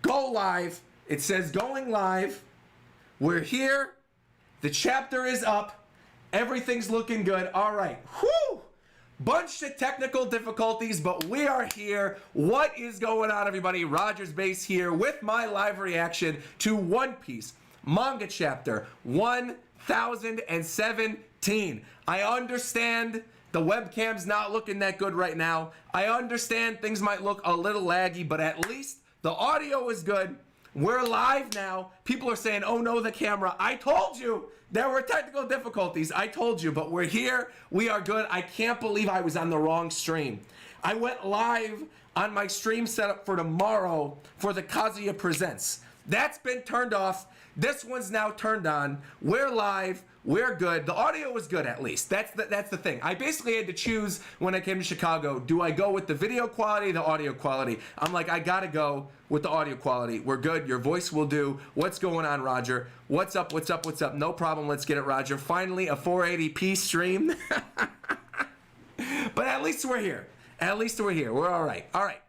go live. It says going live. We're here. The chapter is up. Everything's looking good. All right. Whew. Bunch of technical difficulties, but we are here. What is going on, everybody? RogersBase here with my live reaction to One Piece manga chapter 1017. I understand the webcam's not looking that good right now. I understand things might look a little laggy, but at least the audio is good. We're live now. People are saying, oh no, the camera. I told you there were technical difficulties. I told you, but we're here. We are good. I can't believe I was on the wrong stream. I went live on my stream setup for tomorrow for the Kazuya Presents. That's been turned off. This one's now turned on. We're live. We're good. The audio was good, at least. That's the thing. I basically had to choose when I came to Chicago. Do I go with the video quality, the audio quality? I'm like, I gotta go with the audio quality. We're good. Your voice will do. What's going on, Roger? What's up? What's up? What's up? No problem. Let's get it, Roger. Finally, a 480p stream. But at least we're here. At least we're here. We're all right. All right.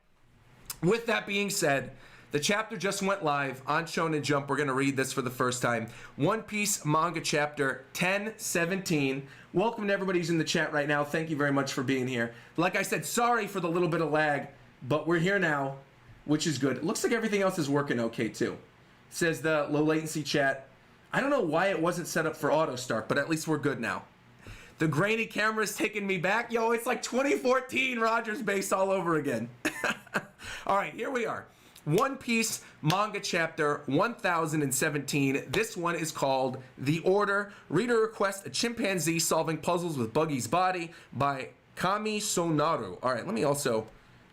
With that being said, the chapter just went live on Shonen Jump. We're going to read this for the first time. One Piece manga chapter 1017. Welcome to everybody who's in the chat right now. Thank you very much for being here. Like I said, sorry for the little bit of lag, but we're here now, which is good. It looks like everything else is working okay too. It says the low latency chat. I don't know why it wasn't set up for auto start, but at least we're good now. The grainy camera is taking me back. Yo, it's like 2014 RogersBase all over again. All right, here we are. One Piece manga chapter 1017. This one is called The Order. Reader requests a chimpanzee solving puzzles with Buggy's body by Kami Sonaru. All right, let me also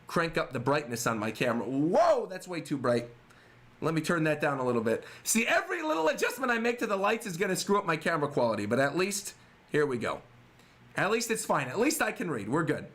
crank up the brightness on my camera. Whoa, that's way too bright. Let me turn that down a little bit. See, every little adjustment I make to the lights is going to screw up my camera quality, but at least, here we go. At least it's fine. At least I can read. We're good.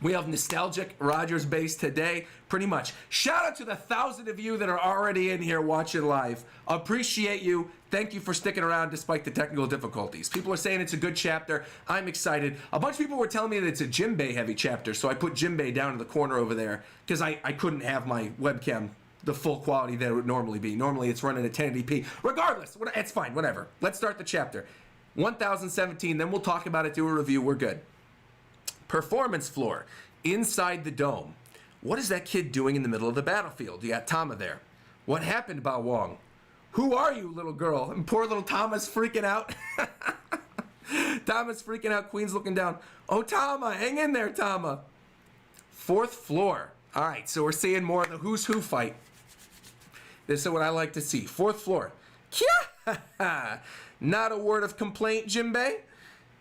We have nostalgic RogersBase today, pretty much. Shout out to the 1,000 of you that are already in here watching live. Appreciate you. Thank you for sticking around despite the technical difficulties. People are saying it's a good chapter. I'm excited. A bunch of people were telling me that it's a Jinbei heavy chapter, so I put Jinbei down in the corner over there because I couldn't have my webcam the full quality that it would normally be. Normally it's running at 1080p. Regardless, it's fine, whatever. Let's start the chapter. 1017, then we'll talk about it, do a review. We're good. Performance floor, inside the dome. What is that kid doing in the middle of the battlefield? You got Tama there. What happened, Bao Wong? Who are you, little girl? And poor little Tama's freaking out. Tama's freaking out. Queen's looking down. Oh, Tama, hang in there, Tama. Fourth floor. All right, so we're seeing more of the who's who fight. This is what I like to see. Fourth floor. Kya! Not a word of complaint, Jinbei.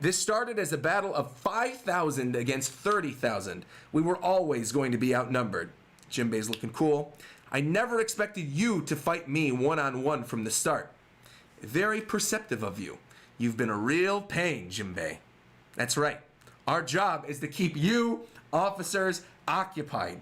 This started as a battle of 5,000 against 30,000. We were always going to be outnumbered. Jinbei's looking cool. I never expected you to fight me one-on-one from the start. Very perceptive of you. You've been a real pain, Jinbei. That's right. Our job is to keep you officers occupied.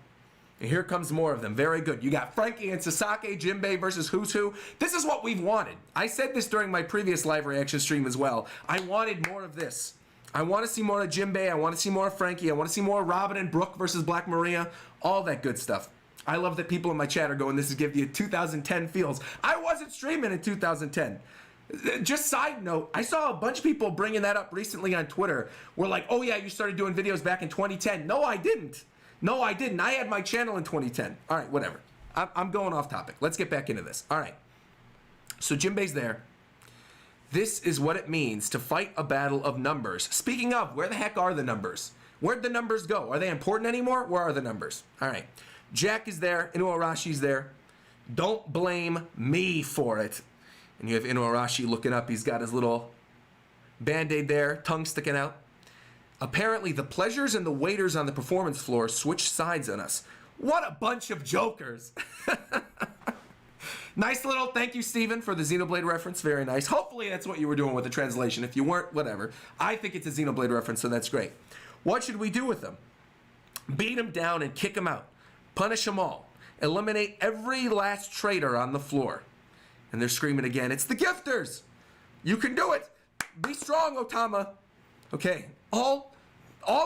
And here comes more of them. Very good. You got Frankie and Sasaki, Jinbei versus Who's Who. This is what we've wanted. I said this during my previous live reaction stream as well. I wanted more of this. I want to see more of Jinbei. I want to see more of Frankie. I want to see more of Robin and Brooke versus Black Maria. All that good stuff. I love that people in my chat are going, this is giving you 2010 feels. I wasn't streaming in 2010. Just side note, I saw a bunch of people bringing that up recently on Twitter. We're like, oh yeah, you started doing videos back in 2010. No, I didn't. No, I didn't. I had my channel in 2010. All right, whatever. I'm going off topic. Let's get back into this. All right. So Jinbei's there. This is what it means to fight a battle of numbers. Speaking of, where the heck are the numbers? Where'd the numbers go? Are they important anymore? Where are the numbers? All right. Jack is there. Inuarashi's there. Don't blame me for it. And you have Inuarashi looking up. He's got his little Band-Aid there, tongue sticking out. Apparently, the pleasures and the waiters on the performance floor switched sides on us. What a bunch of jokers. Nice little thank you, Steven, for the Xenoblade reference. Very nice. Hopefully, that's what you were doing with the translation. If you weren't, whatever. I think it's a Xenoblade reference, so that's great. What should we do with them? Beat them down and kick them out. Punish them all. Eliminate every last traitor on the floor. And they're screaming again, it's the gifters. You can do it. Be strong, Otama. Okay, all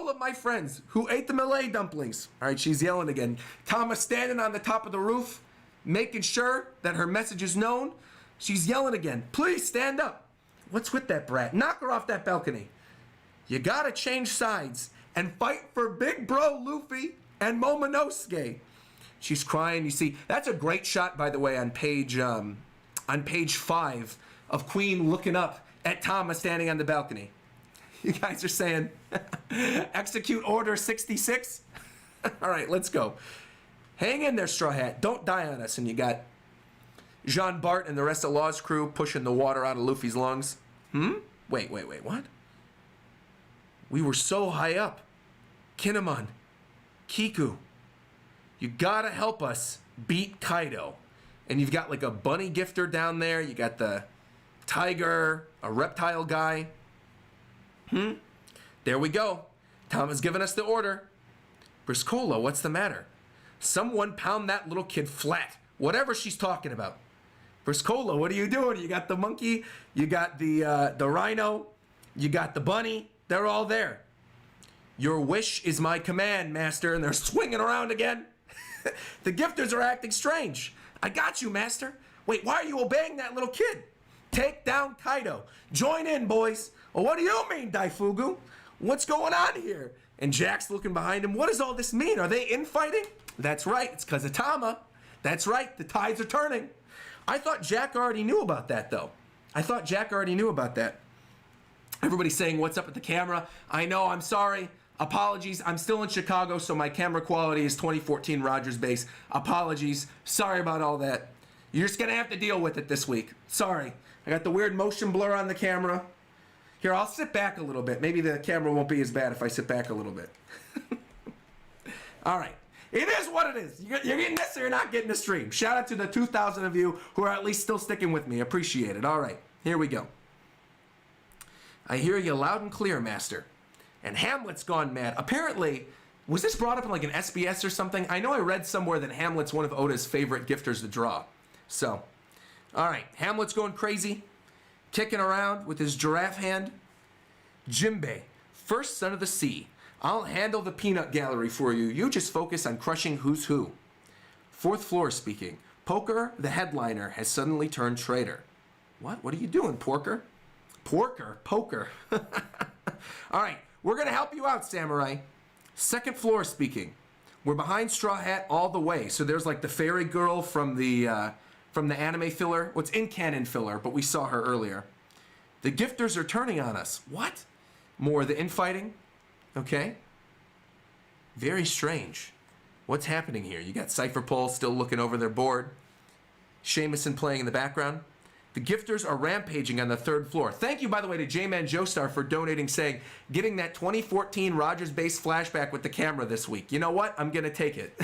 of my friends who ate the Malay dumplings. All right, she's yelling again. Tama standing on the top of the roof. making sure that her message is known. She's yelling again, please stand up. What's with that brat? Knock her off that balcony. You gotta change sides and fight for Big Bro Luffy and Momonosuke. She's crying. You see, that's a great shot, by the way, on page 5 of Queen looking up at Tama standing on the balcony. You guys are saying, execute order 66? All right, let's go. Hang in there, Straw Hat. Don't die on us. And you got Jean Bart and the rest of Law's crew pushing the water out of Luffy's lungs. Wait, what? We were so high up. Kinemon, Kiku, you gotta help us beat Kaido. And you've got like a bunny gifter down there. You got the tiger, a reptile guy. There we go. Tama's giving us the order. Briscola, what's the matter? Someone pound that little kid flat. Whatever she's talking about. Briscola, what are you doing? You got the monkey, you got the rhino, you got the bunny. They're all there. Your wish is my command, master. And they're swinging around again. The gifters are acting strange. I got you, master. Wait, why are you obeying that little kid? Take down Kaido. Join in, boys. Well, what do you mean, Daifugu? What's going on here? And Jack's looking behind him. What does all this mean? Are they infighting? That's right. It's because of Tama. That's right. The tides are turning. I thought Jack already knew about that, though. Everybody's saying, what's up with the camera? I know, I'm sorry. Apologies. I'm still in Chicago, so my camera quality is 2014 RogersBase. Apologies. Sorry about all that. You're just going to have to deal with it this week. Sorry. I got the weird motion blur on the camera. Here, I'll sit back a little bit. Maybe the camera won't be as bad if I sit back a little bit. All right. It is what it is. You're getting this or you're not getting the stream. Shout out to the 2,000 of you who are at least still sticking with me. Appreciate it. All right. Here we go. I hear you loud and clear, master. And Hamlet's gone mad. Apparently, was this brought up in like an SBS or something? I know I read somewhere that Hamlet's one of Oda's favorite gifters to draw. So, all right. Hamlet's going crazy. Kicking around with his giraffe hand. Jinbei, first son of the sea. I'll handle the peanut gallery for you. You just focus on crushing who's who. Fourth floor speaking. Poker, the headliner, has suddenly turned traitor. What? What are you doing, Porker? Poker. All right. We're going to help you out, Samurai. Second floor speaking. We're behind Straw Hat all the way. So there's like the fairy girl from the anime filler. Well, it's in canon filler, but we saw her earlier. The gifters are turning on us. What? More of the infighting? Okay. Very strange. What's happening here? You got Cypher Pole still looking over their board. Shamison playing in the background. The gifters are rampaging on the third floor. Thank you, by the way, to J-Man Joestar for donating, saying, getting that 2014 RogersBase flashback with the camera this week. You know what? I'm going to take it.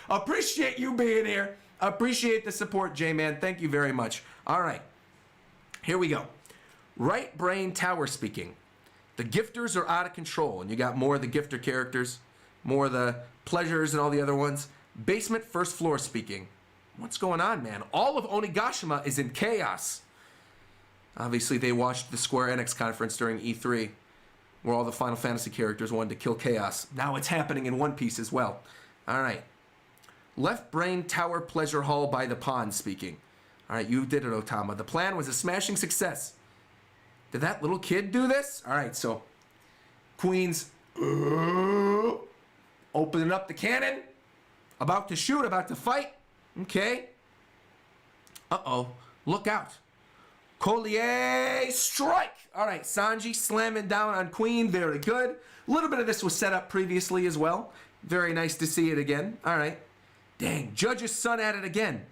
Appreciate you being here. Appreciate the support, J-Man. Thank you very much. All right. Here we go. Right Brain Tower speaking. The gifters are out of control, and you got more of the gifter characters, more of the pleasures and all the other ones. Basement first floor speaking. What's going on, man? All of Onigashima is in chaos. Obviously, they watched the Square Enix conference during E3, where all the Final Fantasy characters wanted to kill chaos. Now it's happening in One Piece as well. All right. Left Brain Tower Pleasure Hall by the pond speaking. All right, you did it, Otama. The plan was a smashing success. Did that little kid do this? All right, so Queen's opening up the cannon. About to shoot, about to fight. Okay. Uh-oh. Look out. Collier strike. All right, Sanji slamming down on Queen. Very good. A little bit of this was set up previously as well. Very nice to see it again. All right. Dang, Judge's son at it again.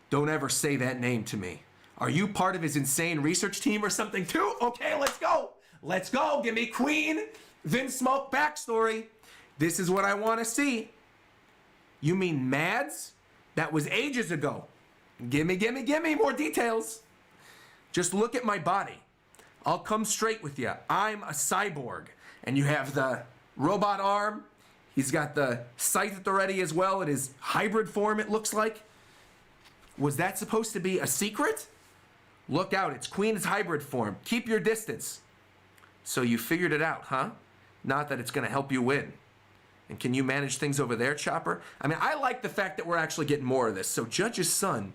Don't ever say that name to me. Are you part of his insane research team or something too? Okay, let's go. Let's go. Give me Queen Vince Smoke backstory. This is what I want to see. You mean Mads? That was ages ago. Gimme more details. Just look at my body. I'll come straight with you. I'm a cyborg. And you have the robot arm. He's got the scythe at the ready as well in his hybrid form, it looks like. Was that supposed to be a secret? Look out, it's Queen's hybrid form. Keep your distance. So you figured it out, huh? Not that it's going to help you win. And can you manage things over there, Chopper? I mean, I like the fact that we're actually getting more of this. So Judge's son,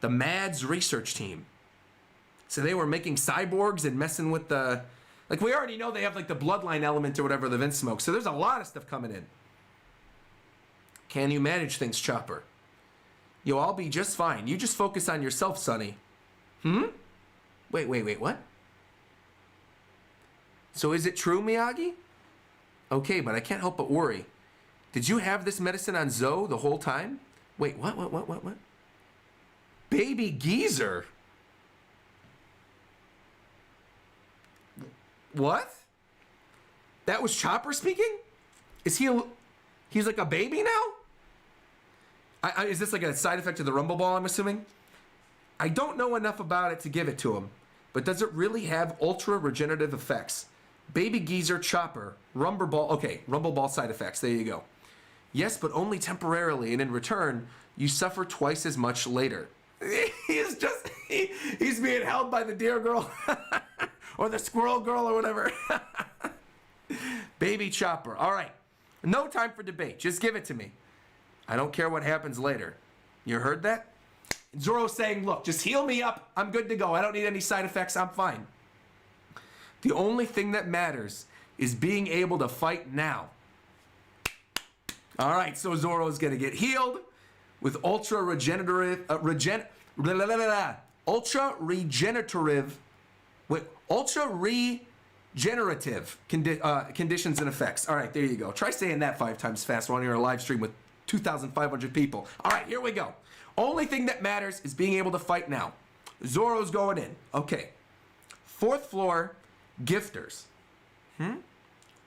the Mads research team. So they were making cyborgs and messing with the... Like, we already know they have, like, the bloodline element or whatever, the Vince Smoke. So there's a lot of stuff coming in. Can you manage things, Chopper? Yo, I'll be just fine. You just focus on yourself, Sonny. Wait, what? So is it true, Miyagi? Okay, but I can't help but worry. Did you have this medicine on Zoe the whole time? Wait, what? Baby Geezer? What? That was Chopper speaking? Is he's like a baby now? Is this like a side effect of the Rumble Ball, I'm assuming? I don't know enough about it to give it to him, but does it really have ultra regenerative effects? Baby Geezer, Chopper, Rumble Ball. Okay, Rumble Ball side effects. There you go. Yes, but only temporarily, and in return, you suffer twice as much later. He's being held by the deer girl or the squirrel girl or whatever. Baby Chopper. All right. No time for debate. Just give it to me. I don't care what happens later. You heard that? Zoro's saying, look, just heal me up. I'm good to go. I don't need any side effects. I'm fine. The only thing that matters is being able to fight now. All right, so Zoro's going to get healed with ultra regenerative conditions and effects. All right, there you go. Try saying that 5 times fast while you're on a live stream with 2,500 people. All right, here we go. Only thing that matters is being able to fight now. Zoro's going in. Okay. 4th floor, gifters.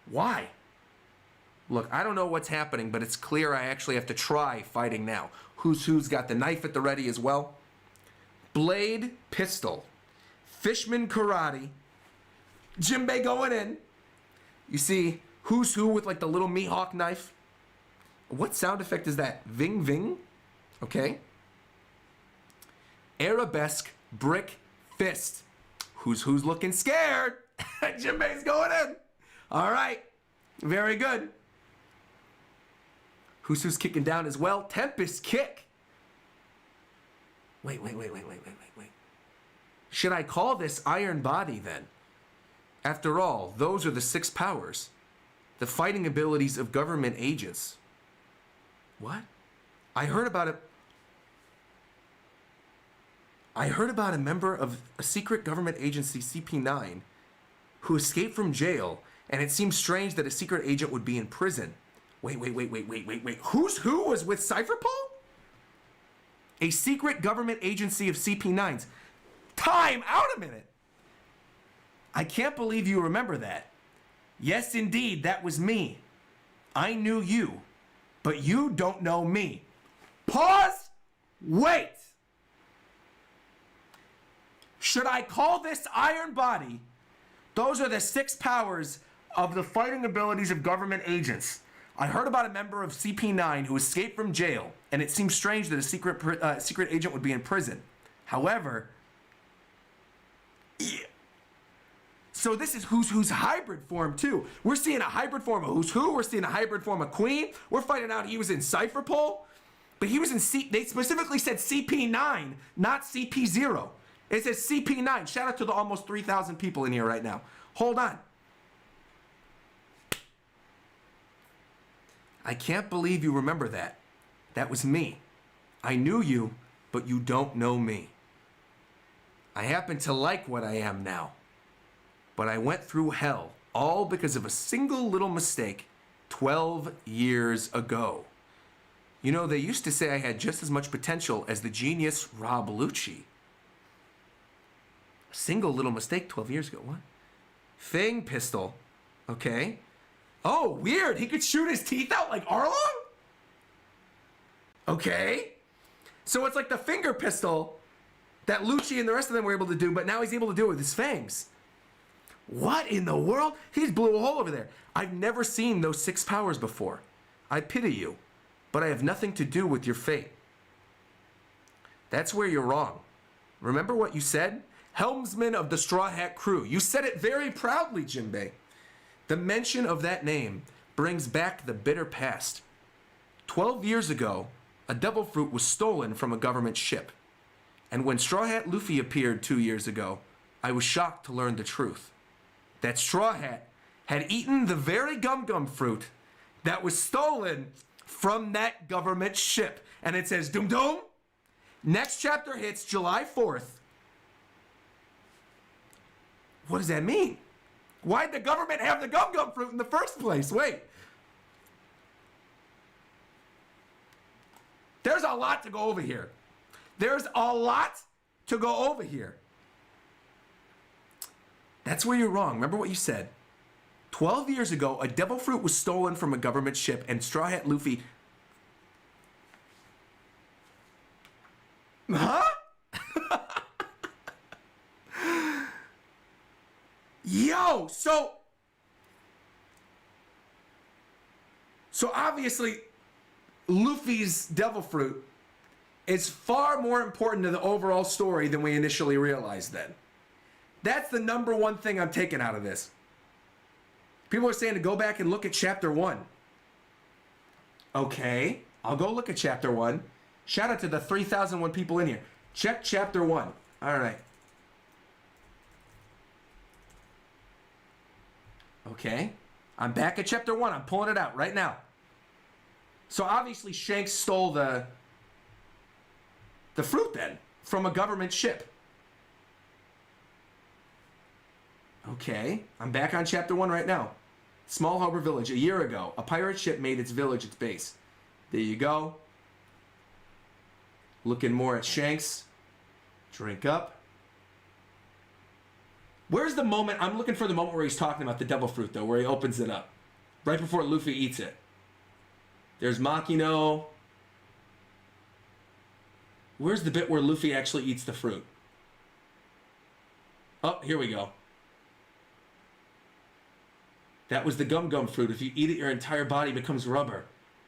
Why? Look, I don't know what's happening, but it's clear I actually have to try fighting now. Who's got the knife at the ready as well? Blade, pistol. Fishman, karate. Jinbei going in. You see who's who with like the little Mihawk knife. What sound effect is that? Ving Ving? Okay. Arabesque, brick, fist. Who's looking scared? Jinbei's going in. All right. Very good. Who's kicking down as well? Tempest kick. Wait. Should I call this Iron Body then? After all, those are the 6 powers. The fighting abilities of government agents. What? I heard about a member of a secret government agency, CP9, who escaped from jail, and it seems strange that a secret agent would be in prison. Wait. Who was with Cypherpole? A secret government agency of CP9's. Time out a minute. I can't believe you remember that. Yes, indeed, that was me. I knew you, but you don't know me. Pause. Wait. Should I call this Iron Body? Those are the 6 powers of the fighting abilities of government agents. I heard about a member of CP9 who escaped from jail, and it seems strange that a secret agent would be in prison. However, yeah. So this is who's hybrid form too. We're seeing a hybrid form of who's who. We're seeing a hybrid form of Queen. We're finding out he was in Cypherpole, but he was in they specifically said CP9, not CP0. It says CP9. Shout out to the almost 3,000 people in here right now. Hold on. I can't believe you remember that. That was me. I knew you, but you don't know me. I happen to like what I am now. But I went through hell, all because of a single little mistake 12 years ago. You know, they used to say I had just as much potential as the genius Rob Lucci. A single little mistake 12 years ago. What? Fang pistol. Okay. Oh, weird. He could shoot his teeth out like Arlong? Okay. So it's like the finger pistol that Lucci and the rest of them were able to do, but now he's able to do it with his fangs. What in the world? He's blew a hole over there. I've never seen those 6 powers before. I pity you, but I have nothing to do with your fate. That's where you're wrong. Remember what you said? Helmsman of the Straw Hat Crew. You said it very proudly, Jinbei. The mention of that name brings back the bitter past. 12 years ago, a devil fruit was stolen from a government ship. And when Straw Hat Luffy appeared 2 years ago, I was shocked to learn the truth. That Straw Hat had eaten the very gum-gum fruit that was stolen from that government ship. And it says, Doom Doom. Next chapter hits July 4th. What does that mean? Why'd the government have the gum-gum fruit in the first place? Wait. There's a lot to go over here. There's a lot to go over here. That's where you're wrong. Remember what you said. 12 years ago, a devil fruit was stolen from a government ship, and Straw Hat Luffy... Huh? Yo, so obviously Luffy's devil fruit is far more important to the overall story than we initially realized then. That's the number one thing I'm taking out of this. People are saying to go back and look at chapter 1. Okay, I'll go look at chapter 1. Shout out to the 3,001 people in here. Check chapter 1. All right. Okay, I'm back at chapter 1. I'm pulling it out right now. So obviously Shanks stole the fruit then from a government ship. Okay, I'm back on chapter 1 right now. Small Harbor Village. A year ago, a pirate ship made its village its base. There you go. Looking more at Shanks. Drink up. Where's the moment? I'm looking for the moment where he's talking about the devil fruit, though, where he opens it up. Right before Luffy eats it. There's Makino. Where's the bit where Luffy actually eats the fruit? Oh, here we go. That was the gum-gum fruit. If you eat it, your entire body becomes rubber.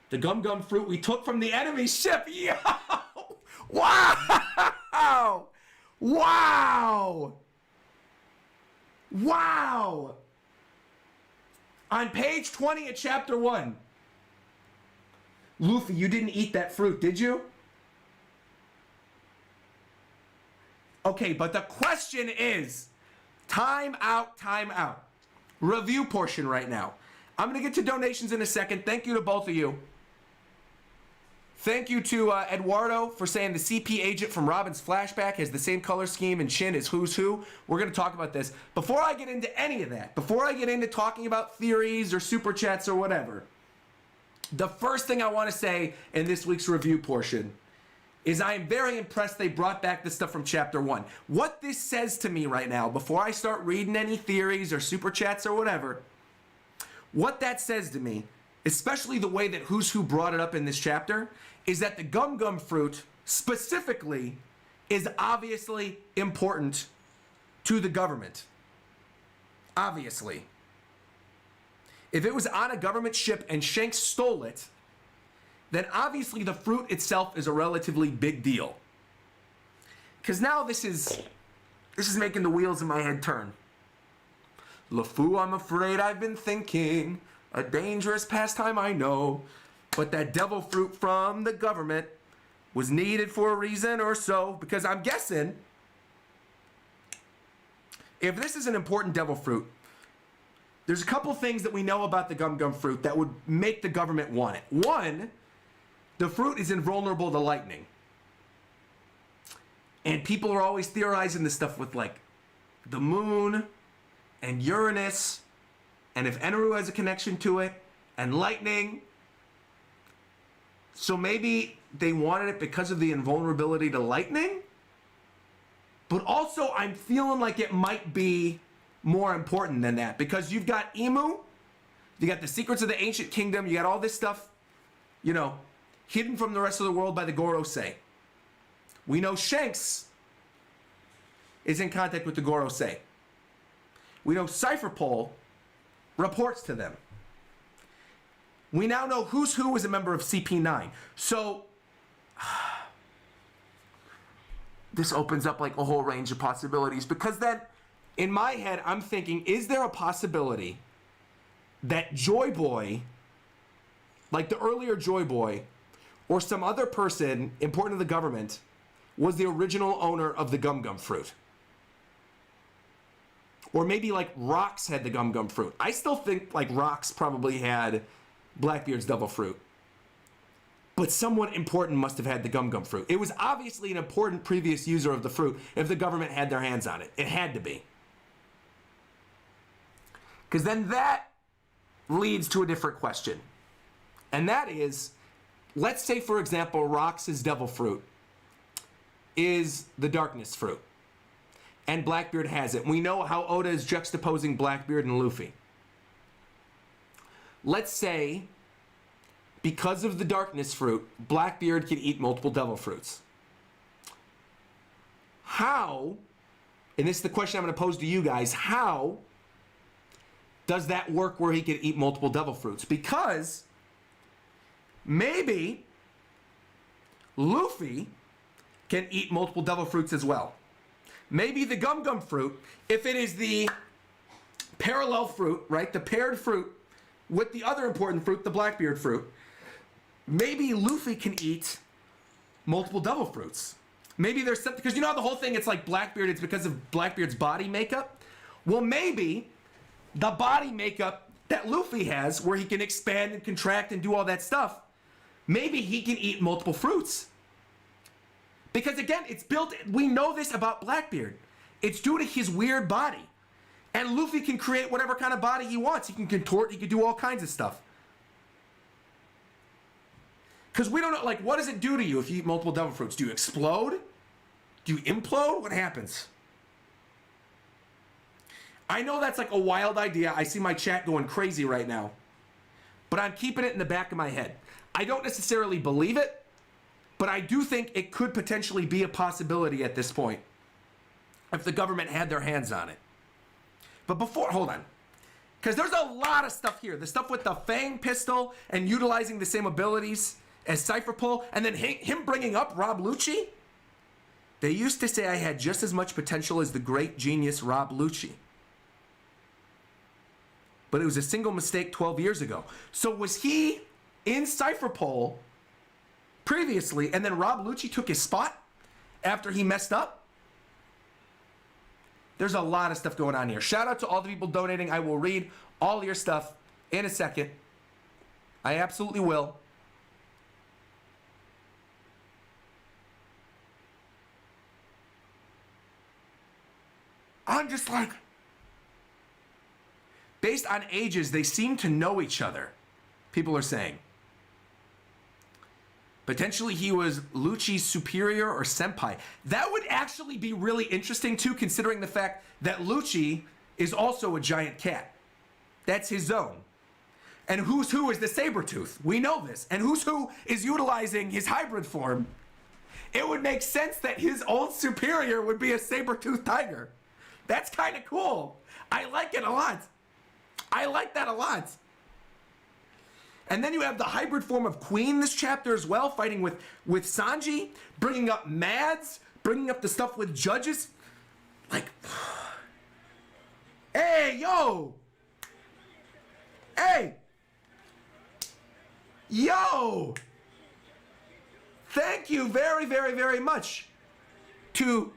The gum-gum fruit we took from the enemy ship. Yo! Wow! Wow! Wow! On page 20 of chapter 1. Luffy, you didn't eat that fruit, did you? Okay, but the question is, time out. Review portion right now. I'm going to get to donations in a second. Thank you to both of you. Thank you to Eduardo for saying the CP agent from Robin's flashback has the same color scheme and chin as Who's Who. We're going to talk about this. Before I get into any of that, before I get into talking about theories or super chats or whatever, the first thing I want to say in this week's review portion is I am very impressed they brought back the stuff from chapter 1. What this says to me right now, before I start reading any theories or super chats or whatever, what that says to me, especially the way that Who's Who brought it up in this chapter, is that the gum-gum fruit specifically is obviously important to the government. Obviously. If it was on a government ship and Shanks stole it, then obviously the fruit itself is a relatively big deal. Because now this is making the wheels in my head turn. LeFou, I'm afraid I've been thinking, a dangerous pastime I know, but that devil fruit from the government was needed for a reason or so, because I'm guessing if this is an important devil fruit, there's a couple things that we know about the gum-gum fruit that would make the government want it. One, the fruit is invulnerable to lightning. And people are always theorizing this stuff with like the moon and Uranus, and if Eneru has a connection to it, and lightning. So maybe they wanted it because of the invulnerability to lightning? But also I'm feeling like it might be more important than that, because you've got Emu, you got the secrets of the ancient kingdom, you got all this stuff, you know, hidden from the rest of the world by the Gorosei. We know Shanks is in contact with the Gorosei. We know Cypher Pole reports to them. We now know Who's Who is a member of CP9. So this opens up like a whole range of possibilities, because then in my head I'm thinking, is there a possibility that Joy Boy like the earlier Joy Boy, or some other person important to the government, was the original owner of the Gum Gum fruit. Or maybe like Rox had the Gum Gum fruit. I still think like Rox probably had Blackbeard's devil fruit. But someone important must have had the Gum Gum fruit. It was obviously an important previous user of the fruit if the government had their hands on it. It had to be. Because then that leads to a different question. And that is, let's say, for example, Rox's devil fruit is the darkness fruit. And Blackbeard has it. We know how Oda is juxtaposing Blackbeard and Luffy. Let's say, because of the darkness fruit, Blackbeard can eat multiple devil fruits. How, and this is the question I'm going to pose to you guys, how does that work where he can eat multiple devil fruits? Because maybe Luffy can eat multiple devil fruits as well. Maybe the Gum Gum fruit, if it is the parallel fruit, right, the paired fruit with the other important fruit, the Blackbeard fruit, maybe Luffy can eat multiple devil fruits. Maybe there's something, because you know how the whole thing, it's like Blackbeard, it's because of Blackbeard's body makeup? Well, maybe the body makeup that Luffy has, where he can expand and contract and do all that stuff, maybe he can eat multiple fruits. Because again, it's built, we know this about Blackbeard. It's due to his weird body. And Luffy can create whatever kind of body he wants. He can contort, he can do all kinds of stuff. Because we don't know, like, what does it do to you if you eat multiple devil fruits? Do you explode? Do you implode? What happens? I know that's like a wild idea. I see my chat going crazy right now. But I'm keeping it in the back of my head. I don't necessarily believe it, but I do think it could potentially be a possibility at this point if the government had their hands on it. But before, hold on. Because there's a lot of stuff here. The stuff with the Fang pistol and utilizing the same abilities as Cypher Pull, and then him bringing up Rob Lucci. They used to say I had just as much potential as the great genius Rob Lucci. But it was a single mistake 12 years ago. So was he in Cypher Pull previously, and then Rob Lucci took his spot after he messed up? There's a lot of stuff going on here. Shout out to all the people donating. I will read all your stuff in a second. I absolutely will. I'm just like, based on ages, they seem to know each other, people are saying. Potentially he was Lucci's superior or senpai. That would actually be really interesting too, considering the fact that Lucci is also a giant cat. That's his zone. And who's who is the Sabretooth. We know this. And who's who is utilizing his hybrid form. It would make sense that his old superior would be a saber-toothed tiger. That's kind of cool. I like it a lot. I like that a lot. And then you have the hybrid form of Queen this chapter as well, fighting with Sanji, bringing up Mads, bringing up the stuff with judges. Like, hey, yo. Hey. Yo. Thank you very, very, very much to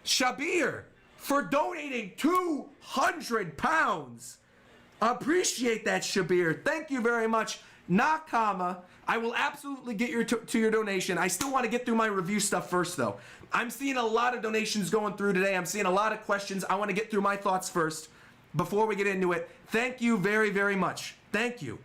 Shabir for donating 200 pounds. Appreciate that, Shabir. Thank you very much. Nakama, I will absolutely get to your donation. I still want to get through my review stuff first, though. I'm seeing a lot of donations going through today. I'm seeing a lot of questions. I want to get through my thoughts first before we get into it. Thank you very, very much. Thank you.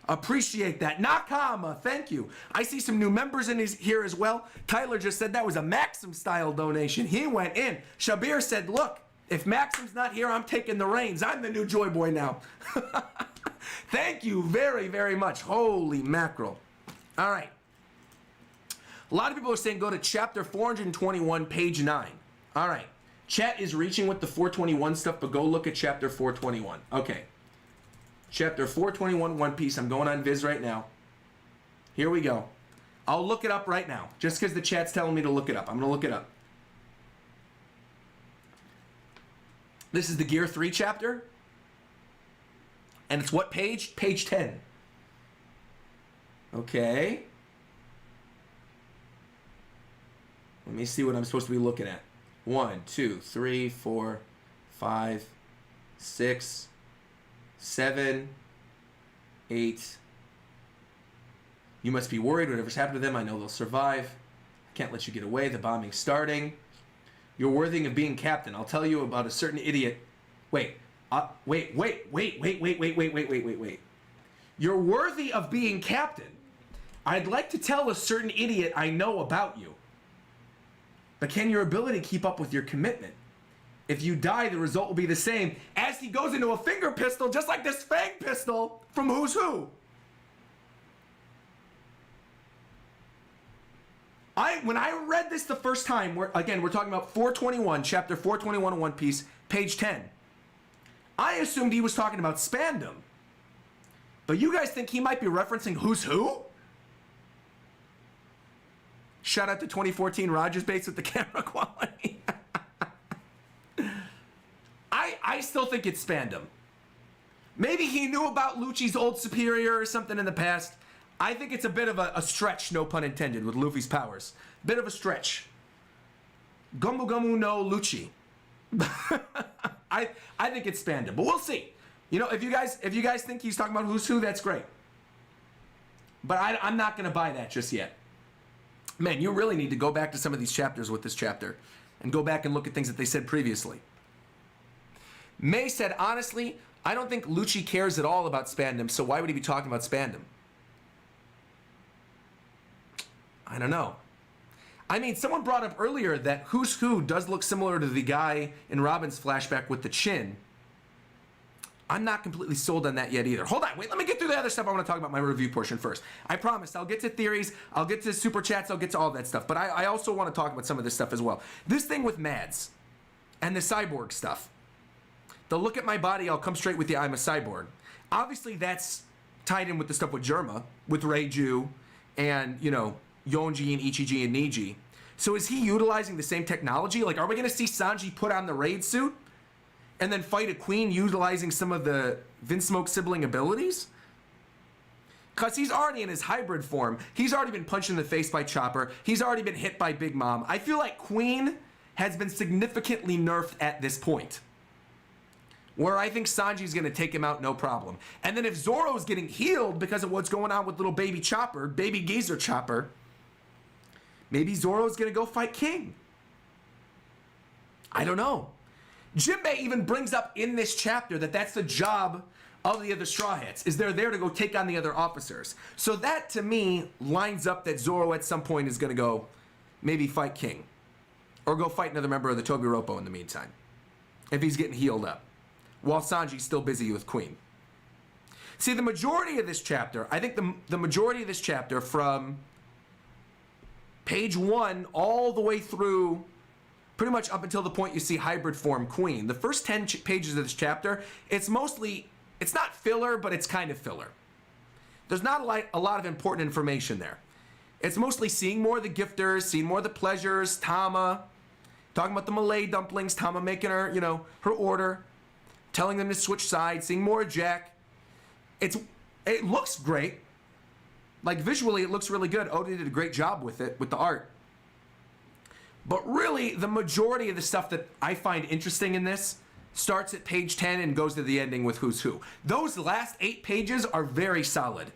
Appreciate that. Nakama, thank you. I see some new members in here as well. Tyler just said that was a Maxim-style donation. He went in. Shabir said, look, if Maxim's not here, I'm taking the reins. I'm the new Joy Boy now. Thank you very, very much. Holy mackerel. All right. A lot of people are saying go to chapter 421, page 9. All right. Chat is reaching with the 421 stuff, but go look at chapter 421. Okay. Chapter 421, One Piece. I'm going on Viz right now. Here we go. I'll look it up right now, just because the chat's telling me to look it up. I'm going to look it up. This is the Gear 3 chapter. And it's what page? Page 10. Okay. Let me see what I'm supposed to be looking at. 1, 2, 3, 4, 5, 6, 7, 8. You must be worried. Whatever's happened to them, I know they'll survive. I can't let you get away. The bombing's starting. You're worthy of being captain. I'll tell you about a certain idiot. Wait. Wait. You're worthy of being captain. I'd like to tell a certain idiot I know about you. But can your ability keep up with your commitment? If you die, the result will be the same. As he goes into a finger pistol, just like this fang pistol from Who's Who. When I read this the first time, we're talking about 421, chapter 421 of One Piece, page 10. I assumed he was talking about Spandam. But you guys think he might be referencing Who's Who? Shout out to 2014 RogersBase with the camera quality. I still think it's Spandam. Maybe he knew about Lucci's old superior or something in the past. I think it's a bit of a stretch, no pun intended, with Luffy's powers. Bit of a stretch. Gomu Gomu no Lucci. I think it's Spandam, but we'll see. You know, if you guys think he's talking about Who's Who, that's great. But I'm not going to buy that just yet. Man, you really need to go back to some of these chapters with this chapter and go back and look at things that they said previously. May said, honestly, I don't think Lucci cares at all about Spandam, so why would he be talking about Spandam? I don't know. I mean, someone brought up earlier that Who's Who does look similar to the guy in Robin's flashback with the chin. I'm not completely sold on that yet either. Hold on, wait, let me get through the other stuff. I want to talk about my review portion first. I promise, I'll get to theories, I'll get to super chats, I'll get to all that stuff. But I also want to talk about some of this stuff as well. This thing with Mads and the cyborg stuff. The look at my body, I'll come straight with you, I'm a cyborg. Obviously, that's tied in with the stuff with Germa, with Reiju, and, you know, Yonji and Ichiji and Niji. So is he utilizing the same technology? Like, are we going to see Sanji put on the raid suit and then fight a queen utilizing some of the Vinsmoke sibling abilities? Because he's already in his hybrid form. He's already been punched in the face by Chopper. He's already been hit by Big Mom. I feel like Queen has been significantly nerfed at this point, where I think Sanji's going to take him out no problem. And then if Zoro's getting healed because of what's going on with little baby Chopper, baby geezer Chopper, maybe Zoro's going to go fight King. I don't know. Jinbei even brings up in this chapter that that's the job of the other Straw Hats, is they're there to go take on the other officers. So that, to me, lines up that Zoro at some point is going to go maybe fight King. Or go fight another member of the Tobiropo in the meantime, if he's getting healed up, while Sanji's still busy with Queen. See, the majority of this chapter, I think the majority of this chapter from page 1 all the way through pretty much up until the point you see hybrid form Queen, the first 10 pages of this chapter, it's mostly, it's not filler, but it's kind of filler. There's not a lot of important information there. It's mostly seeing more of the gifters, seeing more of the pleasures, Tama, talking about the Malay dumplings, Tama making her, you know, her order, telling them to switch sides, seeing more of Jack. It looks great. Like, visually, it looks really good. Oda did a great job with it, with the art. But really, the majority of the stuff that I find interesting in this starts at page 10 and goes to the ending with Who's Who. Those last 8 pages are very solid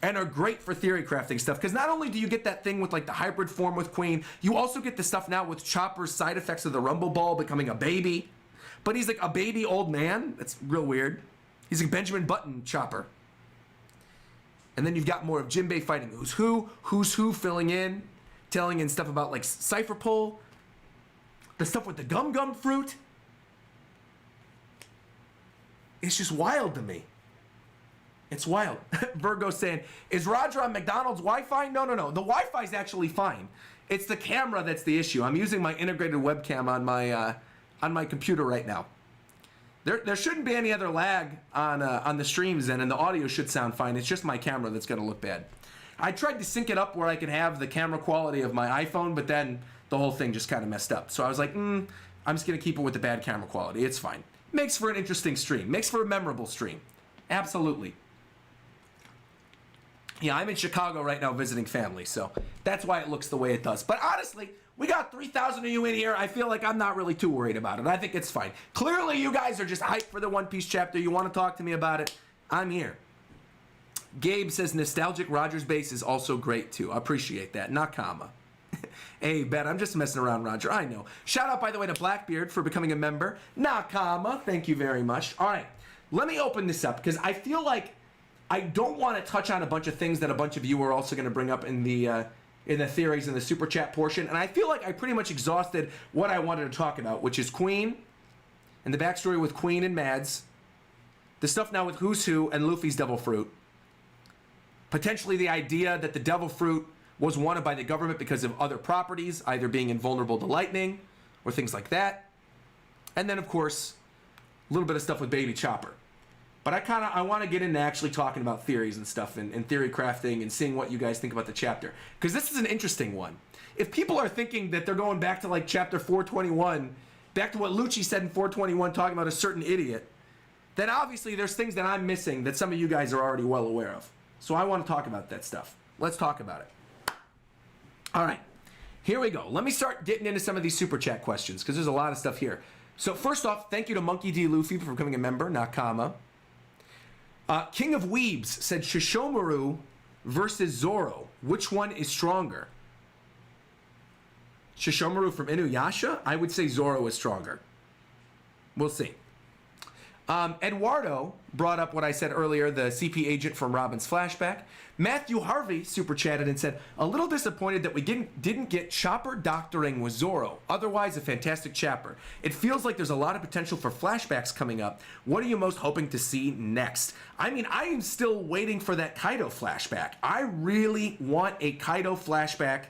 and are great for theory crafting stuff, because not only do you get that thing with, like, the hybrid form with Queen, you also get the stuff now with Chopper's side effects of the Rumble Ball becoming a baby. But he's like a baby old man. That's real weird. He's like Benjamin Button Chopper. And then you've got more of Jinbei fighting Who's Who filling in, telling in stuff about like Cypher Pole, the stuff with the Gum Gum fruit. It's just wild to me. It's wild. Virgo saying, is Roger on McDonald's Wi-Fi? No. The Wi-Fi is actually fine. It's the camera that's the issue. I'm using my integrated webcam on my computer right now. There shouldn't be any other lag on the streams, and the audio should sound fine. It's just my camera that's going to look bad. I tried to sync it up where I could have the camera quality of my iPhone, but then the whole thing just kind of messed up. So I was like, I'm just going to keep it with the bad camera quality. It's fine. Makes for an interesting stream. Makes for a memorable stream. Absolutely. Yeah, I'm in Chicago right now visiting family, so that's why it looks the way it does. But honestly, we got 3,000 of you in here. I feel like I'm not really too worried about it. I think it's fine. Clearly, you guys are just hyped for the One Piece chapter. You want to talk to me about it? I'm here. Gabe says nostalgic RogersBase is also great too. I appreciate that. Nakama. Hey, Bet, I'm just messing around, Roger. I know. Shout out, by the way, to Blackbeard for becoming a member. Nakama, thank you very much. All right, let me open this up because I feel like I don't want to touch on a bunch of things that a bunch of you are also going to bring up in the theories in the super chat portion, and I feel like I pretty much exhausted what I wanted to talk about, which is Queen and the backstory with Queen and Mads, the stuff now with Who's Who and Luffy's Devil Fruit, potentially the idea that the Devil Fruit was wanted by the government because of other properties, either being invulnerable to lightning or things like that, and then of course a little bit of stuff with Baby Chopper. But I want to get into actually talking about theories and stuff and theory crafting and seeing what you guys think about the chapter. Because this is an interesting one. If people are thinking that they're going back to like chapter 421, back to what Lucci said in 421 talking about a certain idiot, then obviously there's things that I'm missing that some of you guys are already well aware of. So I want to talk about that stuff. Let's talk about it. All right, here we go. Let me start getting into some of these super chat questions because there's a lot of stuff here. So first off, thank you to Monkey D. Luffy for becoming a member, Nakama. King of Weebs said Shishomaru versus Zoro. Which one is stronger? Shishomaru from Inuyasha? I would say Zoro is stronger. We'll see. Eduardo brought up what I said earlier, the CP agent from Robin's flashback. Matthew Harvey super chatted and said, a little disappointed that we didn't get Chopper doctoring with Zoro. Otherwise, a fantastic chapter. It feels like there's a lot of potential for flashbacks coming up. What are you most hoping to see next? I mean, I am still waiting for that Kaido flashback. I really want a Kaido flashback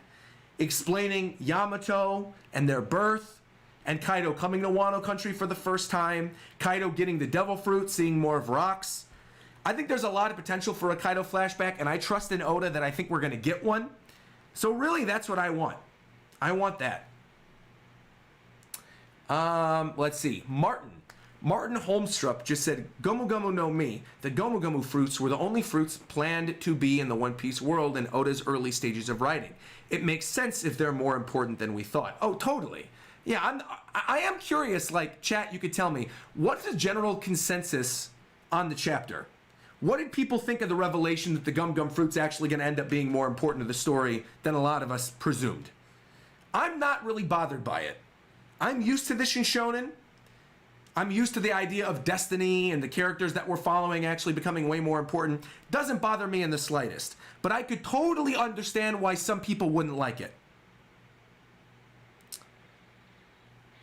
explaining Yamato and their birth, and Kaido coming to Wano Country for the first time, Kaido getting the Devil Fruit, seeing more of Rocks. I think there's a lot of potential for a Kaido flashback, and I trust in Oda that I think we're going to get one. So really, that's what I want. I want that. Let's see. Martin Holmstrup just said, Gomu Gomu no Mi, the Gomu Gomu fruits were the only fruits planned to be in the One Piece world in Oda's early stages of writing. It makes sense if they're more important than we thought. Oh, totally. Yeah, I am curious, like, chat, you could tell me, what's the general consensus on the chapter? What did people think of the revelation that the Gum Gum Fruit's actually going to end up being more important to the story than a lot of us presumed? I'm not really bothered by it. I'm used to this in Shonen. I'm used to the idea of destiny and the characters that we're following actually becoming way more important. Doesn't bother me in the slightest. But I could totally understand why some people wouldn't like it.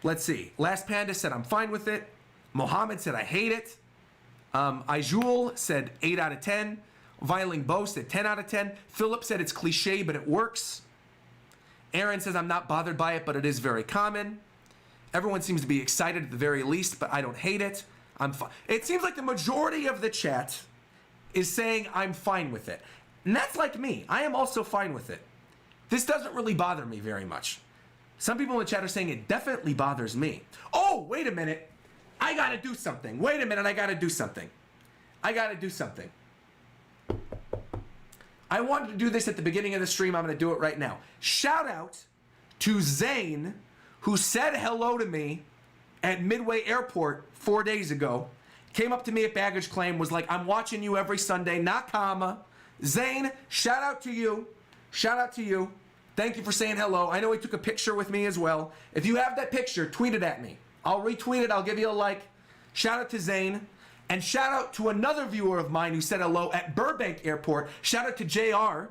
Let's see. Last Panda said, I'm fine with it. Mohammed said, I hate it. Aijul said 8 out of 10. Violin Bo said 10 out of 10. Philip said it's cliche, but it works. Aaron says, I'm not bothered by it, but it is very common. Everyone seems to be excited at the very least, but I don't hate it. I'm fine. It seems like the majority of the chat is saying I'm fine with it. And that's like me. I am also fine with it. This doesn't really bother me very much. Some people in the chat are saying it definitely bothers me. Oh, wait a minute. I gotta do something. Wait a minute, I gotta do something. I wanted to do this at the beginning of the stream. I'm gonna do it right now. Shout out to Zane, who said hello to me at Midway Airport 4 days ago. Came up to me at baggage claim, was like, I'm watching you every Sunday, Nakama. Zane, shout out to you. Shout out to you. Thank you for saying hello. I know he took a picture with me as well. If you have that picture, tweet it at me. I'll retweet it. I'll give you a like. Shout out to Zane. And shout out to another viewer of mine who said hello at Burbank Airport. Shout out to JR,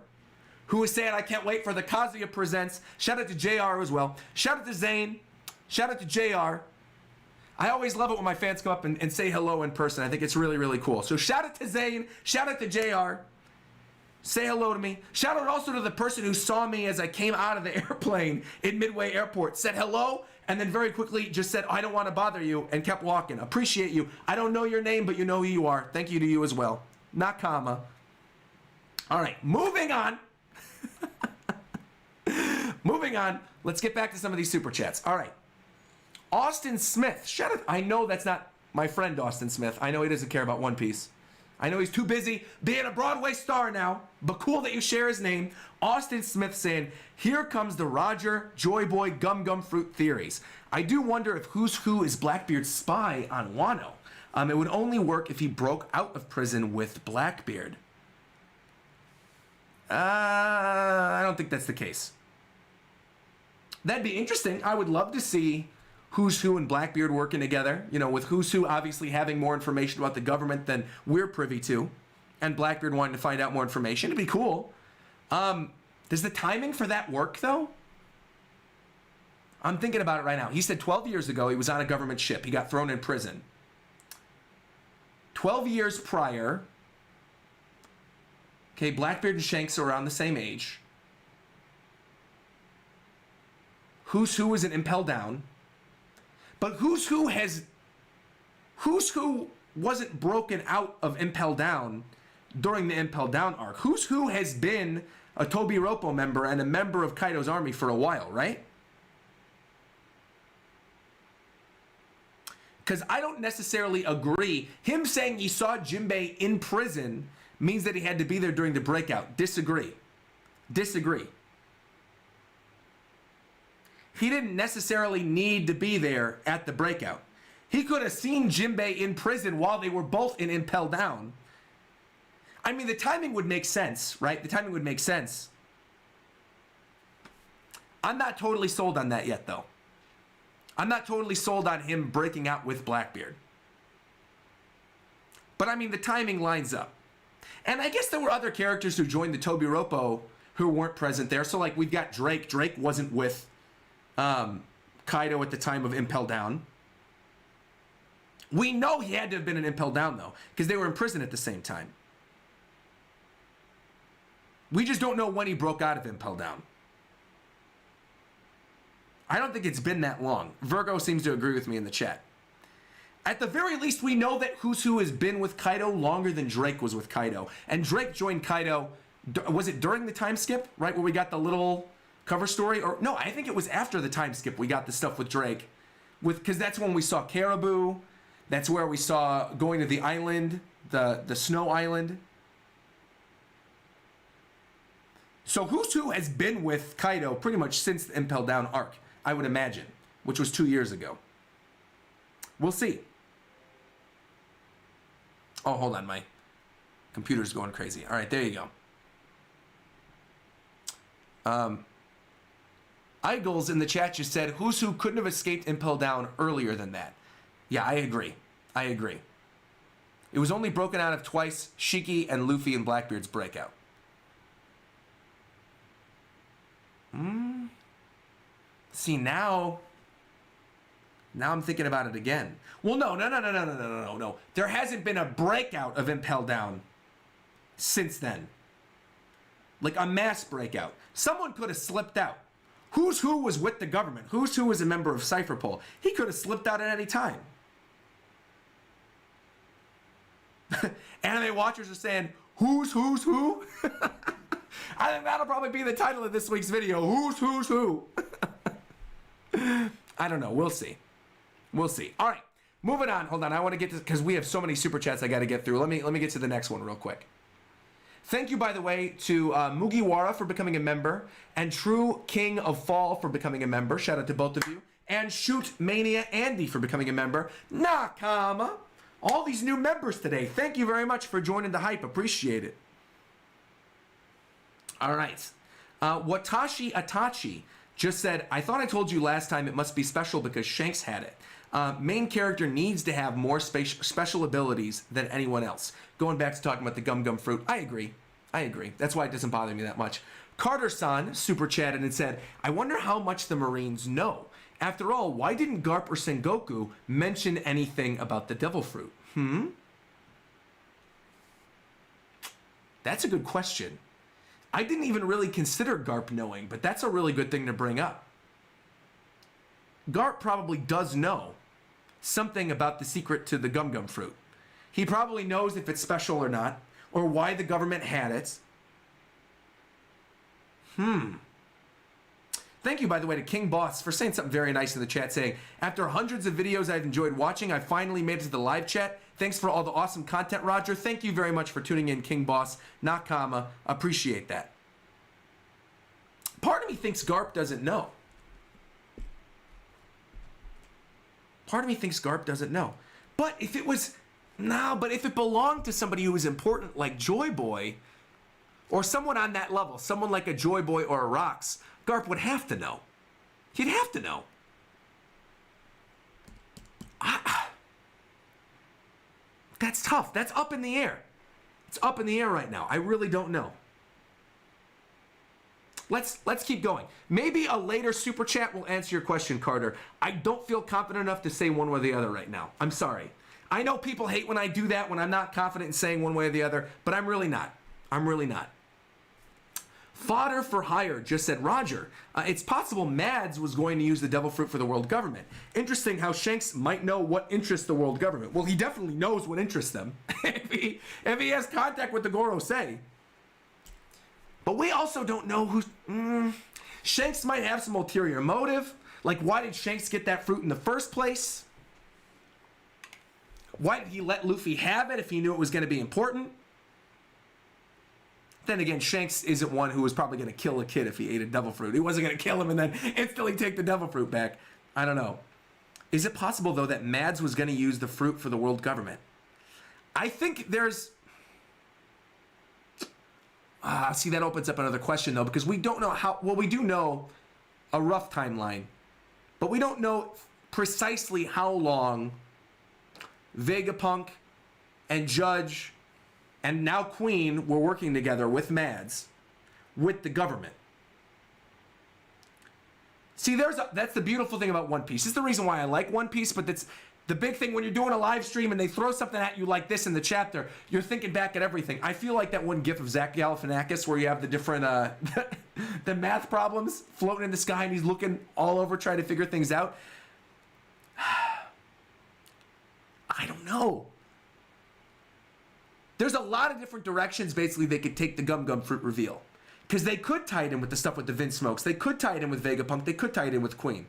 who was saying, I can't wait for the Kazuya Presents. Shout out to JR as well. Shout out to Zane. Shout out to JR. I always love it when my fans come up and say hello in person. I think it's really, really cool. So shout out to Zane. Shout out to JR. Say hello to me. Shout out also to the person who saw me as I came out of the airplane in Midway Airport. Said hello, and then very quickly just said, I don't want to bother you, and kept walking. Appreciate you. I don't know your name, but you know who you are. Thank you to you as well. Nakama. All right, moving on. Moving on. Let's get back to some of these super chats. All right. Austin Smith. Shout out. I know that's not my friend Austin Smith. I know he doesn't care about One Piece. I know he's too busy being a Broadway star now, but cool that you share his name. Austin Smith saying, here comes the Roger, Joy Boy, Gum Fruit theories. I do wonder if Who's Who is Blackbeard's spy on Wano. It would only work if he broke out of prison with Blackbeard. I don't think that's the case. That'd be interesting. I would love to see Who's Who and Blackbeard working together. You know, with Who's Who obviously having more information about the government than we're privy to, and Blackbeard wanting to find out more information. It'd be cool. Does the timing for that work, though? I'm thinking about it right now. He said 12 years ago he was on a government ship. He got thrown in prison. 12 years prior, okay, Blackbeard and Shanks are around the same age. Who's Who is an Impel Down. But Who's Who wasn't broken out of Impel Down during the Impel Down arc. Who's Who has been a Tobiropo member and a member of Kaido's army for a while, right? Because I don't necessarily agree. Him saying he saw Jinbei in prison means that he had to be there during the breakout. Disagree. He didn't necessarily need to be there at the breakout. He could have seen Jinbei in prison while they were both in Impel Down. I mean, the timing would make sense, right? The timing would make sense. I'm not totally sold on that yet, though. I'm not totally sold on him breaking out with Blackbeard. But I mean, the timing lines up. And I guess there were other characters who joined the Tobiropo who weren't present there. So like we've got Drake. Drake wasn't with Kaido at the time of Impel Down. We know he had to have been in Impel Down though, because they were in prison at the same time. We just don't know when he broke out of Impel Down. I don't think it's been that long. Virgo seems to agree with me in the chat. At the very least, we know that Who's Who has been with Kaido longer than Drake was with Kaido. And Drake joined Kaido, was it during the time skip, right, where we got the little cover story? Or no, I think it was after the time skip we got the stuff with Drake. Because that's when we saw Caribou. That's where we saw going to the island, the snow island. So Who's Who has been with Kaido pretty much since the Impel Down arc, I would imagine, which was 2 years ago. We'll see. Oh, hold on, my computer's going crazy. All right, there you go. Igols in the chat just said, Who's Who couldn't have escaped Impel Down earlier than that. Yeah, I agree. It was only broken out of twice, Shiki and Luffy and Blackbeard's breakout. See, now I'm thinking about it again. Well, no. There hasn't been a breakout of Impel Down since then. Like a mass breakout. Someone could have slipped out. Who's Who was with the government. Who's Who was a member of Cypherpole. He could have slipped out at any time. Anime watchers are saying, Who's Who? I think that'll probably be the title of this week's video. Who's Who? I don't know. We'll see. All right. Moving on. Hold on. I want to get to, because we have so many super chats I got to get through. Let me get to the next one real quick. Thank you, by the way, to Mugiwara for becoming a member, and True King of Fall for becoming a member. Shout out to both of you. And Shoot Mania Andy for becoming a member. Nakama. All these new members today. Thank you very much for joining the hype. Appreciate it. All right. Watashi Atachi just said, I thought I told you last time it must be special because Shanks had it. Main character needs to have more special abilities than anyone else. Going back to talking about the Gum Fruit, I agree. That's why it doesn't bother me that much. Carter-san super chatted and said, I wonder how much the Marines know. After all, why didn't Garp or Sengoku mention anything about the Devil Fruit? That's a good question. I didn't even really consider Garp knowing, but that's a really good thing to bring up. Garp probably does know something about the secret to the Gum Fruit. He probably knows if it's special or not, or why the government had it. Thank you, by the way, to King Boss for saying something very nice in the chat, saying, after hundreds of videos I've enjoyed watching, I finally made it to the live chat. Thanks for all the awesome content, Roger. Thank you very much for tuning in, King Boss. Nakama. Appreciate that. Part of me thinks Garp doesn't know. Part of me thinks Garp doesn't know. But if it was... No, but if it belonged to somebody who was important like Joy Boy, or someone on that level, someone like a Joy Boy or a Rox, Garp would have to know. He'd have to know. That's tough. That's up in the air. It's up in the air right now. I really don't know. Let's keep going. Maybe a later super chat will answer your question, Carter. I don't feel confident enough to say one way or the other right now. I'm sorry. I know people hate when I do that, when I'm not confident in saying one way or the other, but I'm really not. I'm really not. Fodder for Hire just said, Roger, it's possible Mads was going to use the devil fruit for the world government. Interesting how Shanks might know what interests the world government. Well, he definitely knows what interests them if he has contact with the Gorosei. But we also don't know who... Shanks might have some ulterior motive. Like, why did Shanks get that fruit in the first place? Why did he let Luffy have it if he knew it was going to be important? Then again, Shanks isn't one who was probably going to kill a kid if he ate a devil fruit. He wasn't going to kill him and then instantly take the devil fruit back. I don't know. Is it possible, though, that Mads was going to use the fruit for the world government? I think there's... see, that opens up another question, though, because we don't know how... Well, we do know a rough timeline, but we don't know precisely how long Vegapunk and Judge and now Queen were working together with Mads, with the government. See, that's the beautiful thing about One Piece. This is the reason why I like One Piece, but that's the big thing when you're doing a live stream and they throw something at you like this in the chapter, you're thinking back at everything. I feel like that one gif of Zach Galifianakis where you have the different, the math problems floating in the sky and he's looking all over trying to figure things out. I don't know. There's a lot of different directions, basically, they could take the Gum Gum Fruit reveal. Because they could tie it in with the stuff with the Vince Smokes. They could tie it in with Vegapunk. They could tie it in with Queen.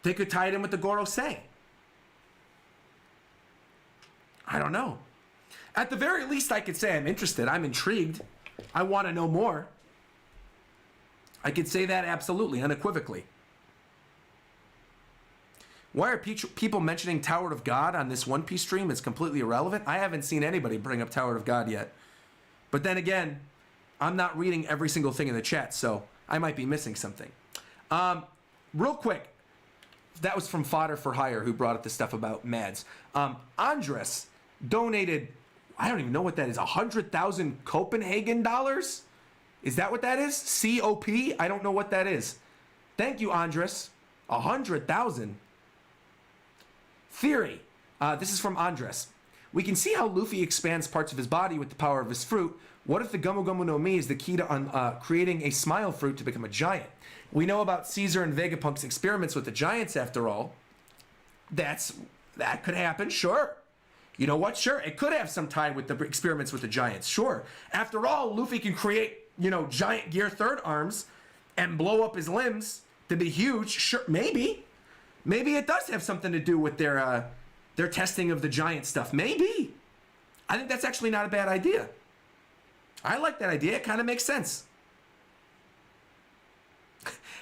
They could tie it in with the Gorosei. I don't know. At the very least, I could say I'm interested. I'm intrigued. I want to know more. I could say that absolutely, unequivocally. Why are people mentioning Tower of God on this One Piece stream? It's completely irrelevant. I haven't seen anybody bring up Tower of God yet. But then again, I'm not reading every single thing in the chat, so I might be missing something. Real quick, that was from Fodder for Hire, who brought up the stuff about Mads. Andres donated, I don't even know what that is, 100,000 Copenhagen dollars? Is that what that is? C-O-P? I don't know what that is. Thank you, Andres. 100,000. Theory. This is from Andres. We can see how Luffy expands parts of his body with the power of his fruit. What if the Gomu Gomu no Mi is the key to creating a smile fruit to become a giant? We know about Caesar and Vegapunk's experiments with the giants, after all. That could happen, sure. You know what? Sure, it could have some tie with the experiments with the giants, sure. After all, Luffy can create, giant gear third arms and blow up his limbs to be huge. Sure, maybe. Maybe it does have something to do with their testing of the giant stuff. Maybe. I think that's actually not a bad idea. I like that idea. It kind of makes sense.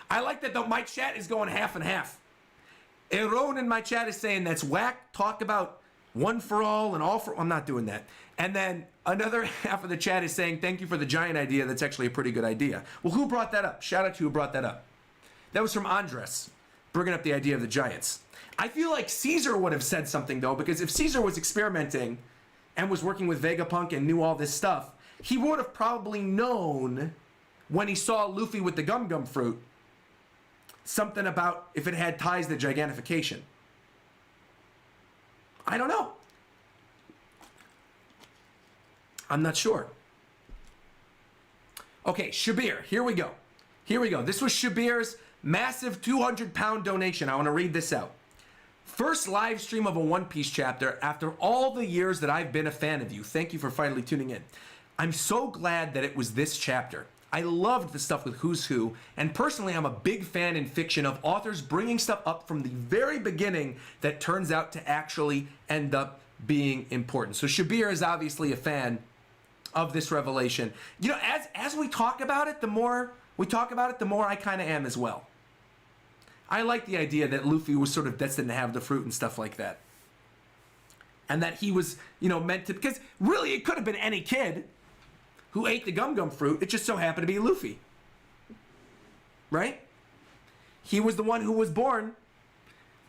I like that my chat is going half and half. Aaron in my chat is saying that's whack. Talk about one for all and all for... I'm not doing that. And then another half of the chat is saying, thank you for the giant idea. That's actually a pretty good idea. Well, who brought that up? Shout out to who brought that up. That was from Andres, bringing up the idea of the giants. I feel like Caesar would have said something, though, because if Caesar was experimenting and was working with Vegapunk and knew all this stuff, he would have probably known when he saw Luffy with the Gum Gum Fruit something about if it had ties to gigantification. I don't know. I'm not sure. Okay, Shabir, here we go. Here we go. This was Shabir's massive 200-pound donation. I want to read this out. First live stream of a One Piece chapter after all the years that I've been a fan of you. Thank you for finally tuning in. I'm so glad that it was this chapter. I loved the stuff with Who's Who, and personally, I'm a big fan in fiction of authors bringing stuff up from the very beginning that turns out to actually end up being important. So Shabir is obviously a fan of this revelation. You know, as we talk about it, the more we talk about it, the more I kind of am as well. I like the idea that Luffy was sort of destined to have the fruit and stuff like that. And that he was, you know, meant to, because really it could have been any kid who ate the gum fruit. It just so happened to be Luffy. Right? He was the one who was born.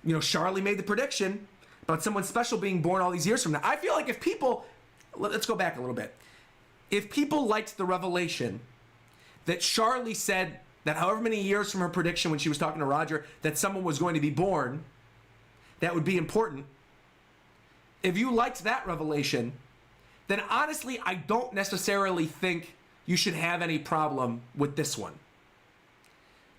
You know, Charlie made the prediction about someone special being born all these years from now. I feel like if people, let's go back a little bit. If people liked the revelation that Charlie said that however many years from her prediction when she was talking to Roger that someone was going to be born, that would be important. If you liked that revelation, then honestly, I don't necessarily think you should have any problem with this one.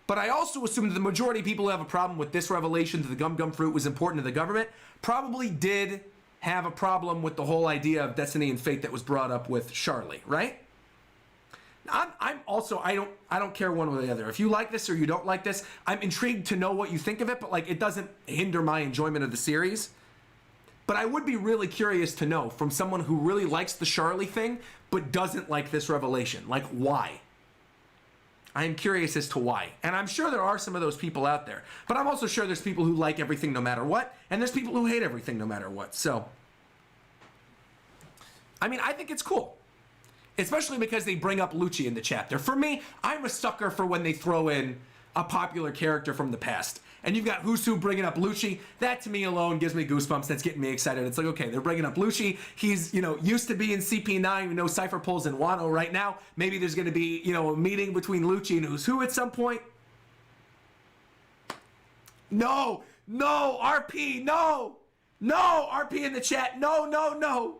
But I also assume that the majority of people who have a problem with this revelation that the gum fruit was important to the government probably did have a problem with the whole idea of destiny and fate that was brought up with Charlie, right? I'm also, I don't care one way or the other. If you like this or you don't like this, I'm intrigued to know what you think of it, but like it doesn't hinder my enjoyment of the series. But I would be really curious to know from someone who really likes the Charlie thing, but doesn't like this revelation. Like, why? I am curious as to why. And I'm sure there are some of those people out there. But I'm also sure there's people who like everything no matter what, and there's people who hate everything no matter what. So, I mean, I think it's cool. Especially because they bring up Lucci in the chapter. For me, I'm a sucker for when they throw in a popular character from the past. And you've got Who's Who bringing up Lucci. That to me alone gives me goosebumps. That's getting me excited. It's like, okay, they're bringing up Lucci. He's, you know, used to be in CP9. We know Cypher Pulls in Wano right now. Maybe there's going to be, you know, a meeting between Lucci and Who's Who at some point. No, RP, no, RP in the chat. No.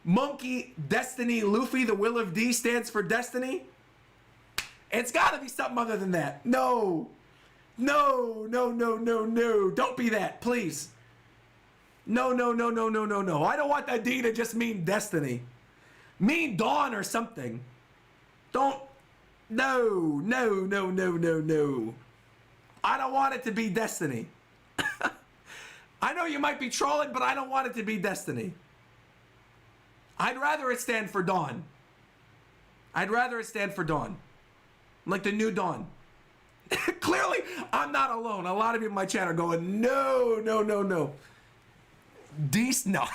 Monkey, Destiny, Luffy, the Will of D stands for Destiny. It's got to be something other than that. No. Don't be that, please. No. I don't want that D to just mean Destiny. Mean Dawn or something. Don't. No. I don't want it to be Destiny. I know you might be trolling, but I don't want it to be Destiny. I'd rather it stand for Dawn. Like the new Dawn. Clearly, I'm not alone. A lot of you in my chat are going, no. No,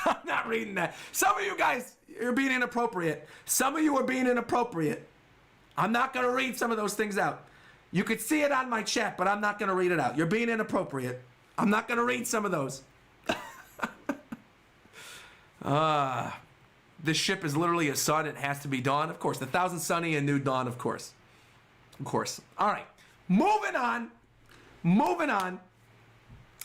I'm not reading that. Some of you guys, you're being inappropriate. Some of you are being inappropriate. I'm not going to read some of those things out. You could see it on my chat, but I'm not going to read it out. You're being inappropriate. I'm not going to read some of those. This ship is literally a sun. It has to be Dawn. Of course. The Thousand Sunny and New Dawn, of course. All right. Moving on.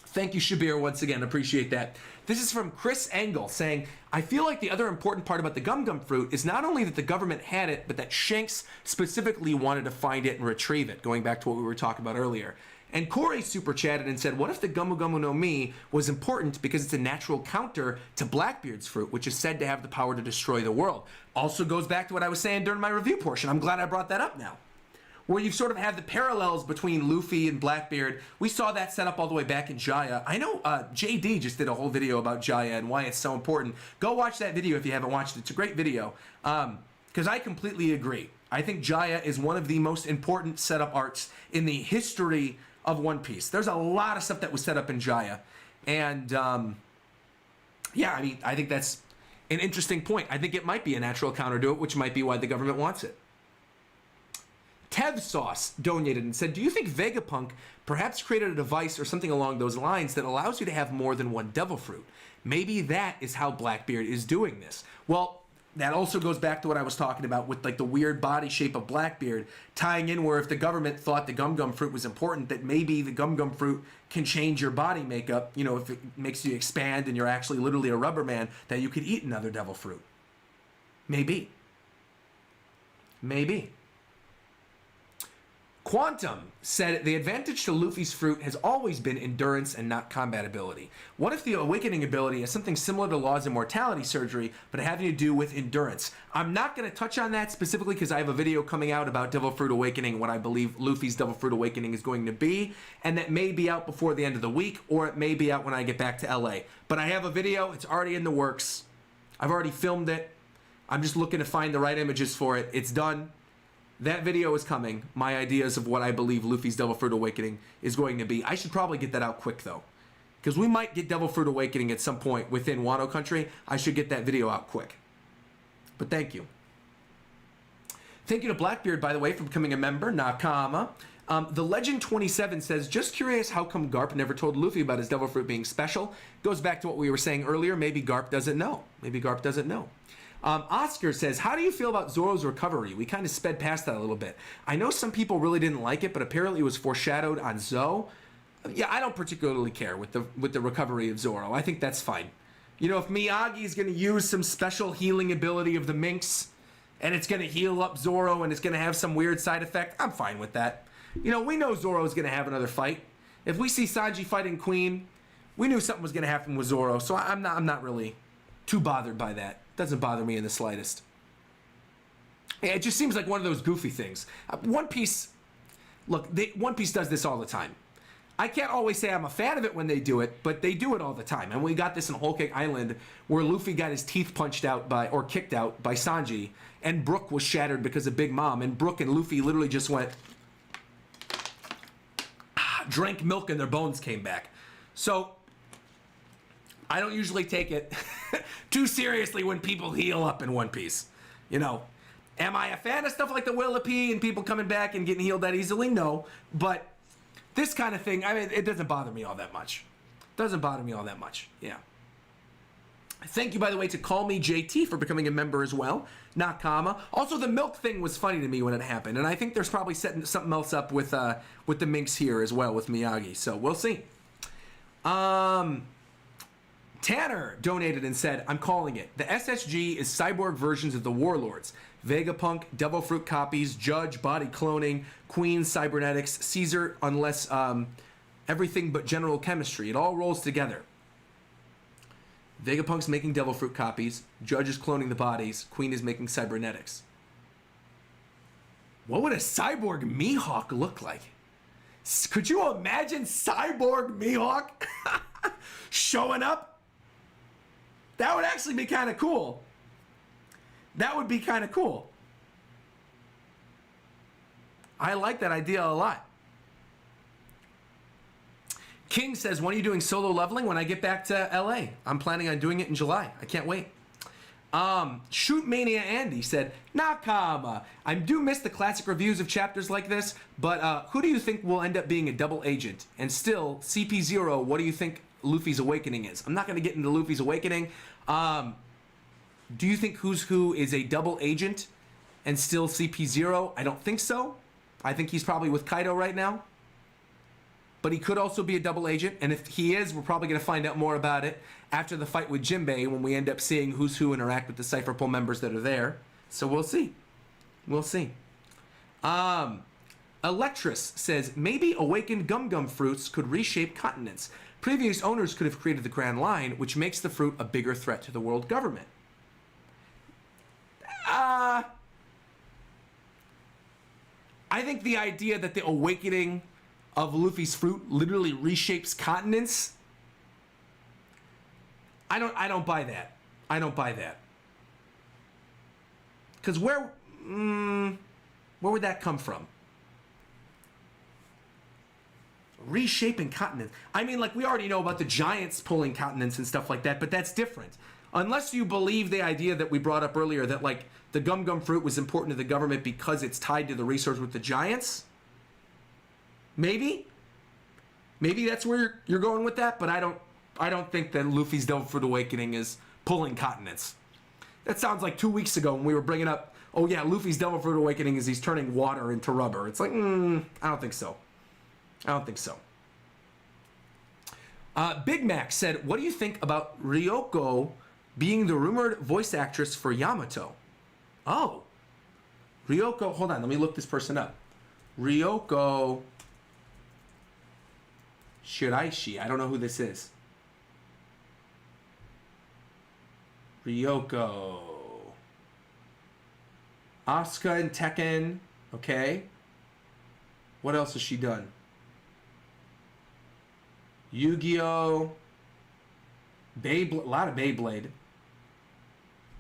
Thank you, Shabir, once again. Appreciate that. This is from Chris Engel saying, I feel like the other important part about the gum fruit is not only that the government had it, but that Shanks specifically wanted to find it and retrieve it, going back to what we were talking about earlier. And Corey super chatted and said, what if the Gumu Gumu no Mi was important because it's a natural counter to Blackbeard's fruit, which is said to have the power to destroy the world? Also goes back to what I was saying during my review portion. I'm glad I brought that up now. Where you sort of have the parallels between Luffy and Blackbeard. We saw that set up all the way back in Jaya. I know JD just did a whole video about Jaya and why it's so important. Go watch that video if you haven't watched it. It's a great video. Because I completely agree. I think Jaya is one of the most important setup arcs in the history of One Piece. There's a lot of stuff that was set up in Jaya. And, yeah, I mean, I think that's an interesting point. I think it might be a natural counter to it, which might be why the government wants it. Tev Sauce donated and said, do you think Vegapunk perhaps created a device or something along those lines that allows you to have more than one devil fruit? Maybe that is how Blackbeard is doing this. Well, that also goes back to what I was talking about with like the weird body shape of Blackbeard, tying in where if the government thought the gum fruit was important, that maybe the gum fruit can change your body makeup, you know, if it makes you expand and you're actually literally a rubber man, that you could eat another devil fruit. Maybe. Quantum said the advantage to Luffy's fruit has always been endurance and not combat ability. What if the awakening ability is something similar to Law's immortality surgery, but having to do with endurance? I'm not going to touch on that specifically because I have a video coming out about Devil Fruit Awakening, what I believe Luffy's Devil Fruit Awakening is going to be, and that may be out before the end of the week, or it may be out when I get back to LA. But I have a video, it's already in the works. I've already filmed it. I'm just looking to find the right images for it. It's done. That video is coming. My ideas of what I believe Luffy's Devil Fruit Awakening is going to be. I should probably get that out quick, though. Because we might get Devil Fruit Awakening at some point within Wano Country. I should get that video out quick. But thank you. Thank you to Blackbeard, by the way, for becoming a member. Nakama. The Legend 27 says, just curious how come Garp never told Luffy about his Devil Fruit being special. Goes back to what we were saying earlier. Maybe Garp doesn't know. Maybe Garp doesn't know. Oscar says, how do you feel about Zoro's recovery? We kind of sped past that a little bit. I know some people really didn't like it, but apparently it was foreshadowed on Zo. Yeah, I don't particularly care with the recovery of Zoro. I think that's fine. You know, if Miyagi's going to use some special healing ability of the minks, and it's going to heal up Zoro, and it's going to have some weird side effect, I'm fine with that. You know, we know Zoro's going to have another fight. If we see Sanji fighting Queen, we knew something was going to happen with Zoro, so I'm not really too bothered by that. Doesn't bother me in the slightest. Yeah, it just seems like one of those goofy things. One Piece, look, One Piece does this all the time. I can't always say I'm a fan of it when they do it, but they do it all the time. And we got this in Whole Cake Island, where Luffy got his teeth punched out or kicked out by Sanji, and Brook was shattered because of Big Mom, and Brook and Luffy literally just went, drank milk and their bones came back. So I don't usually take it too seriously when people heal up in One Piece. You know, am I a fan of stuff like the Willipede and people coming back and getting healed that easily? No, but this kind of thing, I mean, it doesn't bother me all that much. Doesn't bother me all that much, yeah. Thank you, by the way, to Call Me JT for becoming a member as well. Nakama. Also, the milk thing was funny to me when it happened, and I think there's probably setting something else up with the minks here as well with Miyagi, so we'll see. Tanner donated and said, I'm calling it. The SSG is cyborg versions of the Warlords. Vegapunk, Devil Fruit copies, Judge, body cloning, Queen, cybernetics, Caesar, unless everything but general chemistry. It all rolls together. Vegapunk's making Devil Fruit copies, Judge is cloning the bodies, Queen is making cybernetics. What would a cyborg Mihawk look like? Could you imagine cyborg Mihawk showing up? That would actually be kind of cool. That would be kind of cool. I like that idea a lot. King says, when are you doing solo leveling? When I get back to LA. I'm planning on doing it in July. I can't wait. Shoot Mania Andy said, Nakama, I do miss the classic reviews of chapters like this, but who do you think will end up being a double agent? And still, CP0, what do you think Luffy's awakening is? I'm not going to get into Luffy's awakening. Do you think Who's Who is a double agent and still CP0? I don't think so. I think he's probably with Kaido right now. But he could also be a double agent, and if he is, we're probably going to find out more about it after the fight with Jinbei when we end up seeing Who's Who interact with the Cypher Pull members that are there. So we'll see. We'll see. Electrus says, maybe awakened gum-gum fruits could reshape continents. Previous owners could have created the Grand Line, which makes the fruit a bigger threat to the world government. I think the idea that the awakening of Luffy's fruit literally reshapes continents, I don't buy that. I don't buy that. Because where would that come from? Reshaping continents. I mean, like, we already know about the giants pulling continents and stuff like that, but that's different. Unless you believe the idea that we brought up earlier that, like, the gum-gum fruit was important to the government because it's tied to the resource with the giants. Maybe that's where you're going with that, but I don't think that Luffy's Devil Fruit Awakening is pulling continents. That sounds like 2 weeks ago when we were bringing up, oh yeah, Luffy's Devil Fruit Awakening is he's turning water into rubber. It's like, I don't think so. I don't think so. Big Mac said, what do you think about Ryoko being the rumored voice actress for Yamato? Oh. Ryoko, hold on, let me look this person up. Ryoko Shiraishi. I don't know who this is. Ryoko. Asuka and Tekken. Okay. What else has she done? Yu-Gi-Oh! Beyblade. A lot of Beyblade.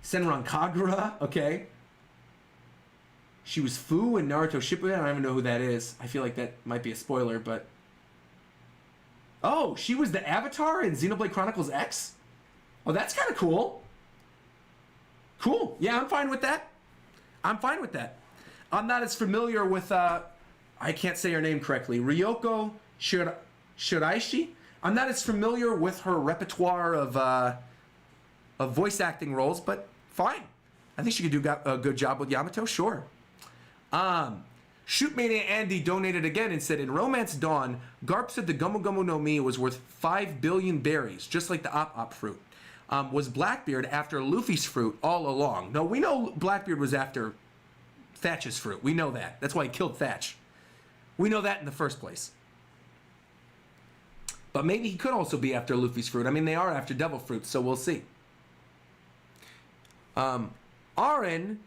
Senran Kagura. Okay. She was Fu in Naruto Shippuden. I don't even know who that is. I feel like that might be a spoiler, but... Oh, she was the Avatar in Xenoblade Chronicles X? Oh, that's kind of cool. Cool. Yeah, I'm fine with that. I'm fine with that. I'm not as familiar with, I can't say her name correctly, Ryoko Shiraishi. I'm not as familiar with her repertoire of voice acting roles, but fine. I think she could do a good job with Yamato, sure. Shootmania Andy donated again and said, in Romance Dawn, Garp said the Gomu Gomu no Mi was worth 5 billion berries, just like the Op Op fruit. Was Blackbeard after Luffy's fruit all along? No, we know Blackbeard was after Thatch's fruit. We know that. That's why he killed Thatch. We know that in the first place. But maybe he could also be after Luffy's fruit. I mean, they are after Devil Fruit, so we'll see. Aren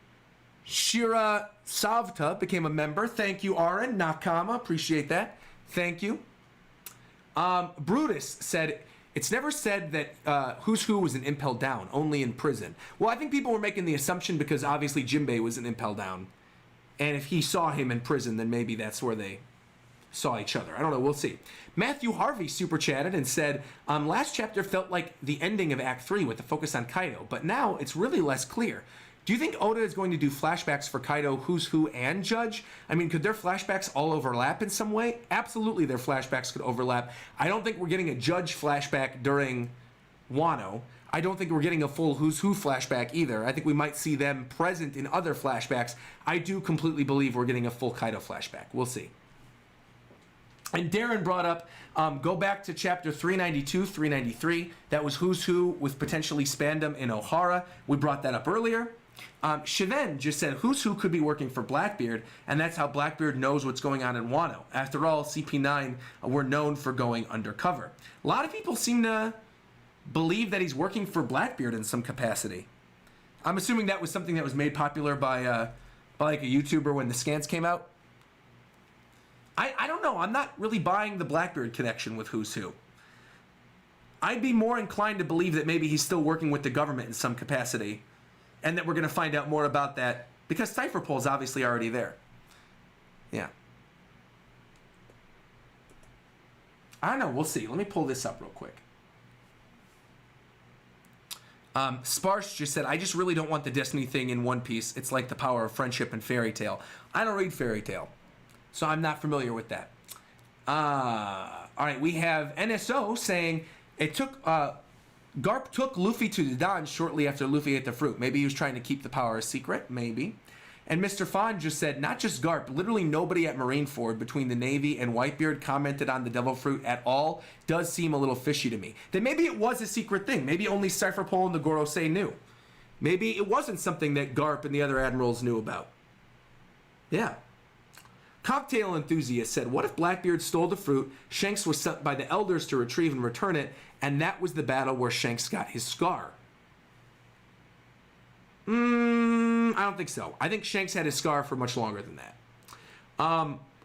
Shira Savta became a member. Thank you, Aren. Nakama. Appreciate that. Thank you. Brutus said, it's never said that Who's Who was an Impel Down, only in prison. Well, I think people were making the assumption because obviously Jinbei was an Impel Down. And if he saw him in prison, then maybe that's where they saw each other. I don't know. We'll see. Matthew Harvey super chatted and said, last chapter felt like the ending of Act 3 with the focus on Kaido, but now it's really less clear. Do you think Oda is going to do flashbacks for Kaido, Who's Who, and Judge? I mean, could their flashbacks all overlap in some way? Absolutely, their flashbacks could overlap. I don't think we're getting a Judge flashback during Wano. I don't think we're getting a full Who's Who flashback either. I think we might see them present in other flashbacks. I do completely believe we're getting a full Kaido flashback. We'll see. And Darren brought up, go back to chapter 392, 393. That was Who's Who with potentially Spandam and O'Hara. We brought that up earlier. Shiven just said Who's Who could be working for Blackbeard, and that's how Blackbeard knows what's going on in Wano. After all, CP9 were known for going undercover. A lot of people seem to believe that he's working for Blackbeard in some capacity. I'm assuming that was something that was made popular by like a YouTuber when the scans came out. I don't know. I'm not really buying the Blackbeard connection with Who's Who. I'd be more inclined to believe that maybe he's still working with the government in some capacity, and that we're going to find out more about that because Cypher Pole's obviously already there. Yeah. I don't know. We'll see. Let me pull this up real quick. Sparse just said, I just really don't want the Destiny thing in One Piece. It's like the power of friendship and Fairy Tail. I don't read Fairy Tail, so I'm not familiar with that. All right, we have NSO saying it took... Garp took Luffy to the Don shortly after Luffy ate the fruit. Maybe he was trying to keep the power a secret. Maybe. And Mr. Fon just said, not just Garp, literally nobody at Marineford between the Navy and Whitebeard commented on the devil fruit at all. Does seem a little fishy to me. Then maybe it was a secret thing. Maybe only Cypher Pole and the Gorosei knew. Maybe it wasn't something that Garp and the other admirals knew about. Yeah. Cocktail Enthusiast said, what if Blackbeard stole the fruit, Shanks was sent by the elders to retrieve and return it, and that was the battle where Shanks got his scar? I don't think so. I think Shanks had his scar for much longer than that.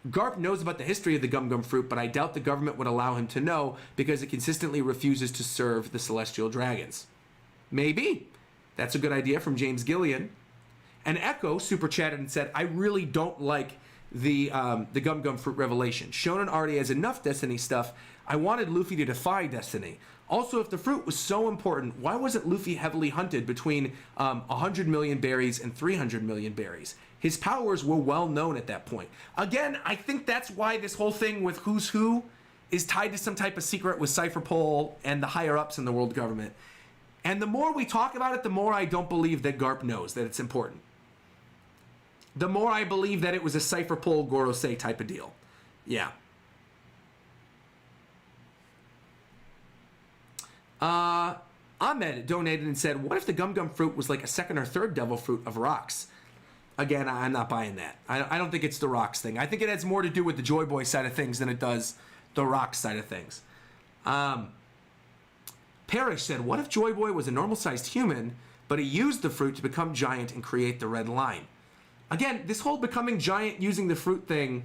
Garp knows about the history of the Gum Gum fruit, but I doubt the government would allow him to know because it consistently refuses to serve the Celestial Dragons. Maybe. That's a good idea from James Gillian. And Echo super chatted and said, I really don't like the Gum Gum fruit revelation. Shonen already has enough Destiny stuff. I wanted Luffy to defy Destiny. Also, if the fruit was so important, why wasn't Luffy heavily hunted between 100 million berries and 300 million berries? His powers were well known at that point. Again, I think that's why this whole thing with Who's Who is tied to some type of secret with Cypher Pole and the higher-ups in the world government. And the more we talk about it, the more I don't believe that Garp knows that it's important. The more I believe that it was a Cypher Pole Gorosei type of deal. Yeah. Ahmed donated and said, what if the Gum Gum fruit was like a second or third devil fruit of rocks? Again, I'm not buying that. I don't think it's the Rocks thing. I think it has more to do with the Joy Boy side of things than it does the Rocks side of things. Parrish said, what if Joy Boy was a normal-sized human, but he used the fruit to become giant and create the red line? Again, this whole becoming giant using the fruit thing,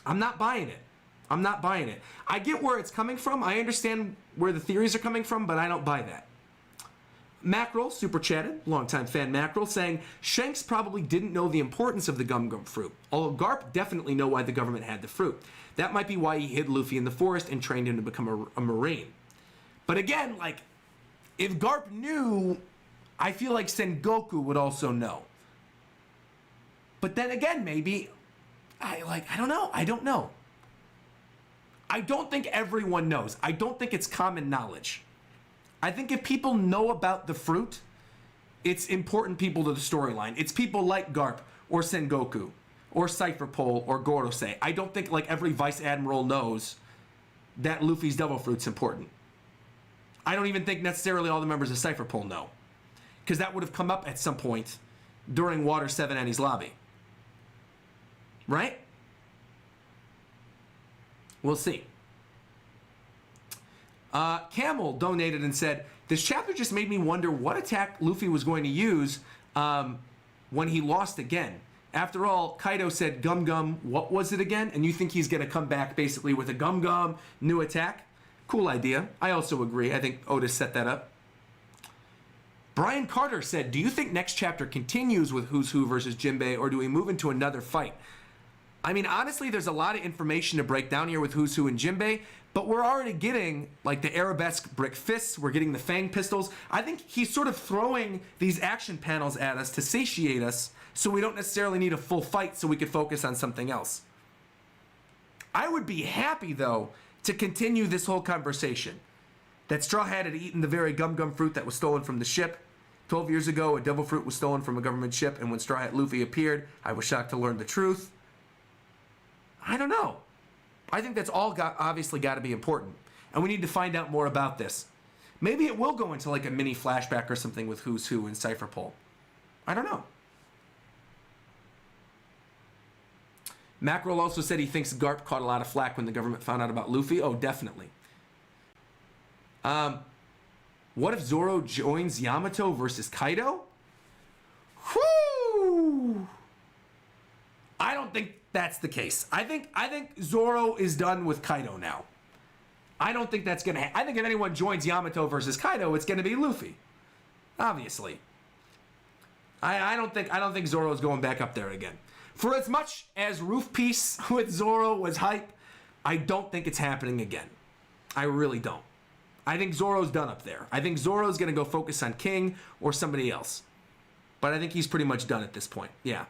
I'm not buying it. I'm not buying it. I get where it's coming from. I understand where the theories are coming from, but I don't buy that. Mackerel, super chatted, longtime fan Mackerel, saying, Shanks probably didn't know the importance of the Gum Gum fruit, although Garp definitely know why the government had the fruit. That might be why he hid Luffy in the forest and trained him to become a Marine. But again, like, if Garp knew, I feel like Sengoku would also know. But then again, maybe, I don't know. I don't know. I don't think everyone knows. I don't think it's common knowledge. I think if people know about the fruit, it's important people to the storyline. It's people like Garp or Sengoku or Cypher Pole or Gorosei. I don't think like every Vice Admiral knows that Luffy's Devil Fruit's important. I don't even think necessarily all the members of Cypher Pole know, because that would have come up at some point during Water 7 Annie's lobby. Right? We'll see. Camel donated and said, this chapter just made me wonder what attack Luffy was going to use when he lost again. After all, Kaido said Gum Gum, what was it again? And you think he's going to come back basically with a Gum Gum new attack? Cool idea. I also agree. I think Otis set that up. Brian Carter said, do you think next chapter continues with Who's Who versus Jinbei, or do we move into another fight? I mean, honestly, there's a lot of information to break down here with Who's Who and Jinbei, but we're already getting, like, the arabesque brick fists. We're getting the fang pistols. I think he's sort of throwing these action panels at us to satiate us, so we don't necessarily need a full fight so we could focus on something else. I would be happy, though, to continue this whole conversation. That Straw Hat had eaten the very Gum Gum fruit that was stolen from the ship. 12 years ago, a devil fruit was stolen from a government ship, and when Straw Hat Luffy appeared, I was shocked to learn the truth. I don't know. I think that's all obviously got to be important. And we need to find out more about this. Maybe it will go into like a mini flashback or something with Who's Who and Cypher Pole. I don't know. Mackerel also said he thinks Garp caught a lot of flack when the government found out about Luffy. Oh, definitely. What if Zoro joins Yamato versus Kaido? Whoo! I don't think that's the case. I think Zoro is done with Kaido now. I don't think that's gonna. I think if anyone joins Yamato versus Kaido, it's gonna be Luffy. Obviously. I don't think Zoro's going back up there again. For as much as Roof Piece with Zoro was hype, I don't think it's happening again. I really don't. I think Zoro's done up there. I think Zoro's gonna go focus on King or somebody else. But I think he's pretty much done at this point. Yeah.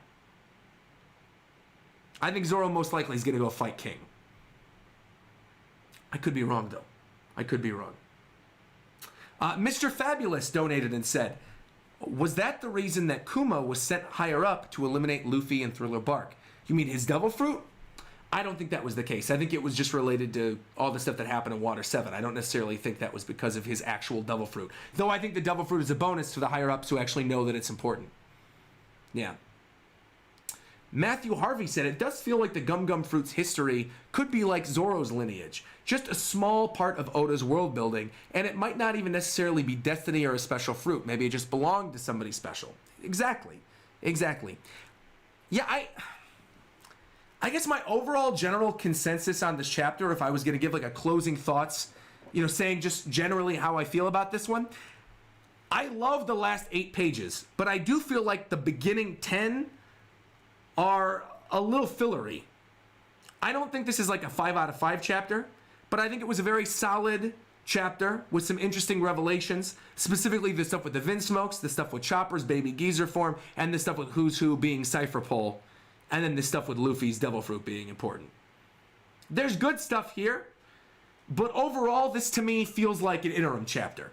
I think Zoro most likely is going to go fight King. I could be wrong, though. I could be wrong. Mr. Fabulous donated and said, was that the reason that Kuma was sent higher up to eliminate Luffy and Thriller Bark? You mean his Devil Fruit? I don't think that was the case. I think it was just related to all the stuff that happened in Water 7. I don't necessarily think that was because of his actual Devil Fruit. Though I think the Devil Fruit is a bonus to the higher ups who actually know that it's important. Yeah. Matthew Harvey said, it does feel like the Gum Gum Fruit's history could be like Zoro's lineage. Just a small part of Oda's world building, and it might not even necessarily be destiny or a special fruit. Maybe it just belonged to somebody special. Exactly. Exactly. Yeah, I guess my overall general consensus on this chapter, if I was going to give like a closing thoughts, saying just generally how I feel about this one, I love the last 8 pages, but I do feel like the beginning 10 are a little fillery. I don't think this is like a 5 out of 5 chapter, but I think it was a very solid chapter with some interesting revelations, specifically the stuff with the Vinsmokes, the stuff with Chopper's baby geezer form, and the stuff with Who's Who being Cypher Pole, and then the stuff with Luffy's Devil Fruit being important. There's good stuff here, but overall, this to me feels like an interim chapter.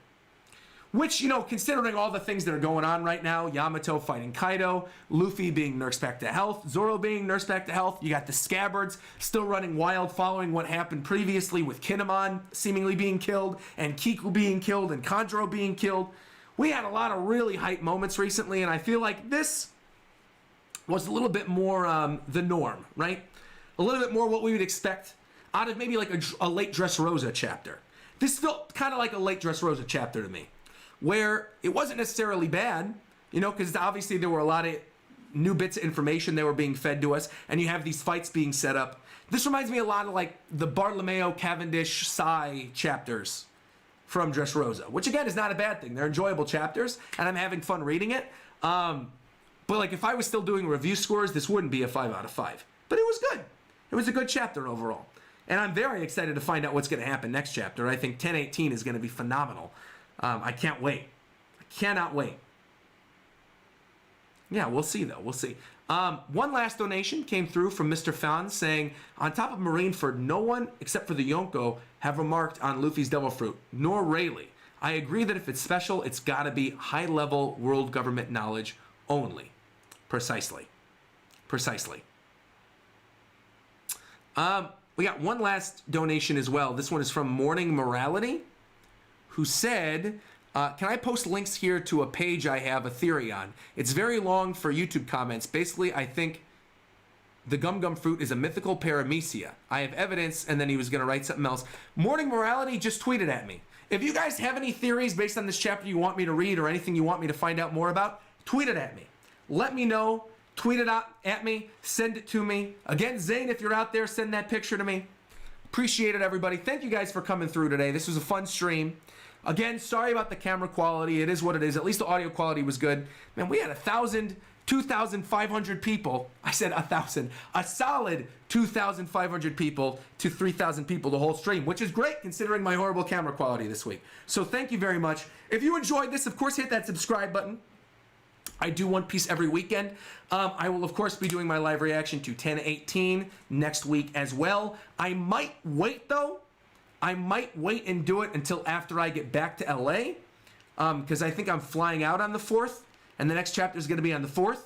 Which, considering all the things that are going on right now, Yamato fighting Kaido, Luffy being nursed back to health, Zoro being nursed back to health, you got the Scabbards still running wild following what happened previously with Kinemon seemingly being killed, and Kiku being killed, and Kanjuro being killed. We had a lot of really hype moments recently, and I feel like this was a little bit more the norm, right? A little bit more what we would expect out of maybe like a late Dressrosa chapter. This felt kind of like a late Dressrosa chapter to me, where it wasn't necessarily bad, you know, because obviously there were a lot of new bits of information that were being fed to us, and you have these fights being set up. This reminds me a lot of like the Bartolomeo, Cavendish, Sai chapters from Dressrosa, which again is not a bad thing. They're enjoyable chapters, and I'm having fun reading it. But like if I was still doing review scores, this wouldn't be a 5 out of 5. But it was good. It was a good chapter overall. And I'm very excited to find out what's going to happen next chapter. I think 1018 is going to be phenomenal. I can't wait. I cannot wait. Yeah, we'll see, though. We'll see. One last donation came through from Mr. Fan saying, on top of Marineford, no one except for the Yonko have remarked on Luffy's Devil Fruit, nor Rayleigh. I agree that if it's special, it's got to be high-level world government knowledge only. Precisely. Precisely. We got one last donation as well. This one is from Morning Morality, who said, can I post links here to a page I have a theory on? It's very long for YouTube comments. Basically, I think the Gum Gum Fruit is a mythical paramecia. I have evidence, and then he was going to write something else. Morning Morality just tweeted at me. If you guys have any theories based on this chapter you want me to read or anything you want me to find out more about, tweet it at me. Let me know. Tweet it out at me. Send it to me. Again, Zane, if you're out there, send that picture to me. Appreciate it, everybody. Thank you guys for coming through today. This was a fun stream. Again, sorry about the camera quality. It is what it is. At least the audio quality was good. Man, we had 2,500 people. I said 1,000. A solid 2,500 people to 3,000 people the whole stream, which is great considering my horrible camera quality this week. So thank you very much. If you enjoyed this, of course, hit that subscribe button. I do One Piece every weekend. I will, of course, be doing my live reaction to 1018 next week as well. I might wait, though. I might wait and do it until after I get back to LA, because I think I'm flying out on the 4th, and the next chapter is going to be on the 4th.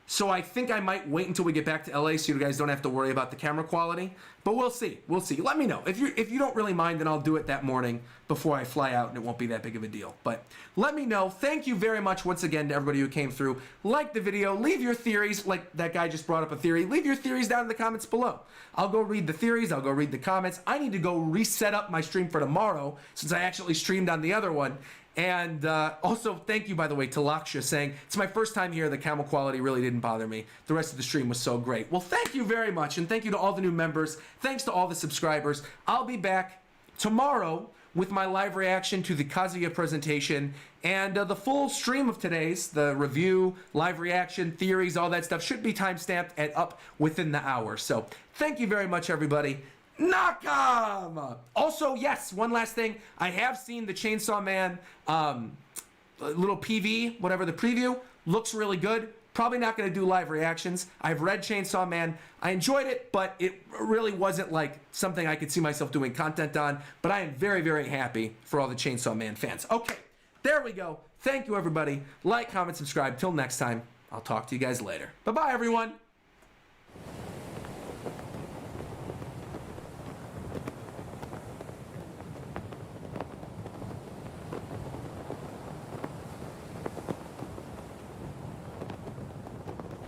So I think I might wait until we get back to LA so you guys don't have to worry about the camera quality. But we'll see. We'll see. Let me know. If you don't really mind, then I'll do it that morning before I fly out, and it won't be that big of a deal. But let me know. Thank you very much once again to everybody who came through. Like the video. Leave your theories. Like that guy just brought up a theory. Leave your theories down in the comments below. I'll go read the theories. I'll go read the comments. I need to go reset up my stream for tomorrow since I actually streamed on the other one. And also, thank you, by the way, to Laksha saying, it's my first time here. The camera quality really didn't bother me. The rest of the stream was so great. Well, thank you very much. And thank you to all the new members. Thanks to all the subscribers. I'll be back tomorrow with my live reaction to the Kazuya presentation. And the full stream of today's, the review, live reaction, theories, all that stuff should be timestamped and up within the hour. So thank you very much, everybody. Nakam! Also, yes, one last thing. I have seen the Chainsaw Man little PV, whatever the preview. Looks really good. Probably not going to do live reactions. I've read Chainsaw Man. I enjoyed it, but it really wasn't like something I could see myself doing content on. But I am very, very happy for all the Chainsaw Man fans. Okay, there we go. Thank you, everybody. Like, comment, subscribe. Till next time, I'll talk to you guys later. Bye-bye, everyone.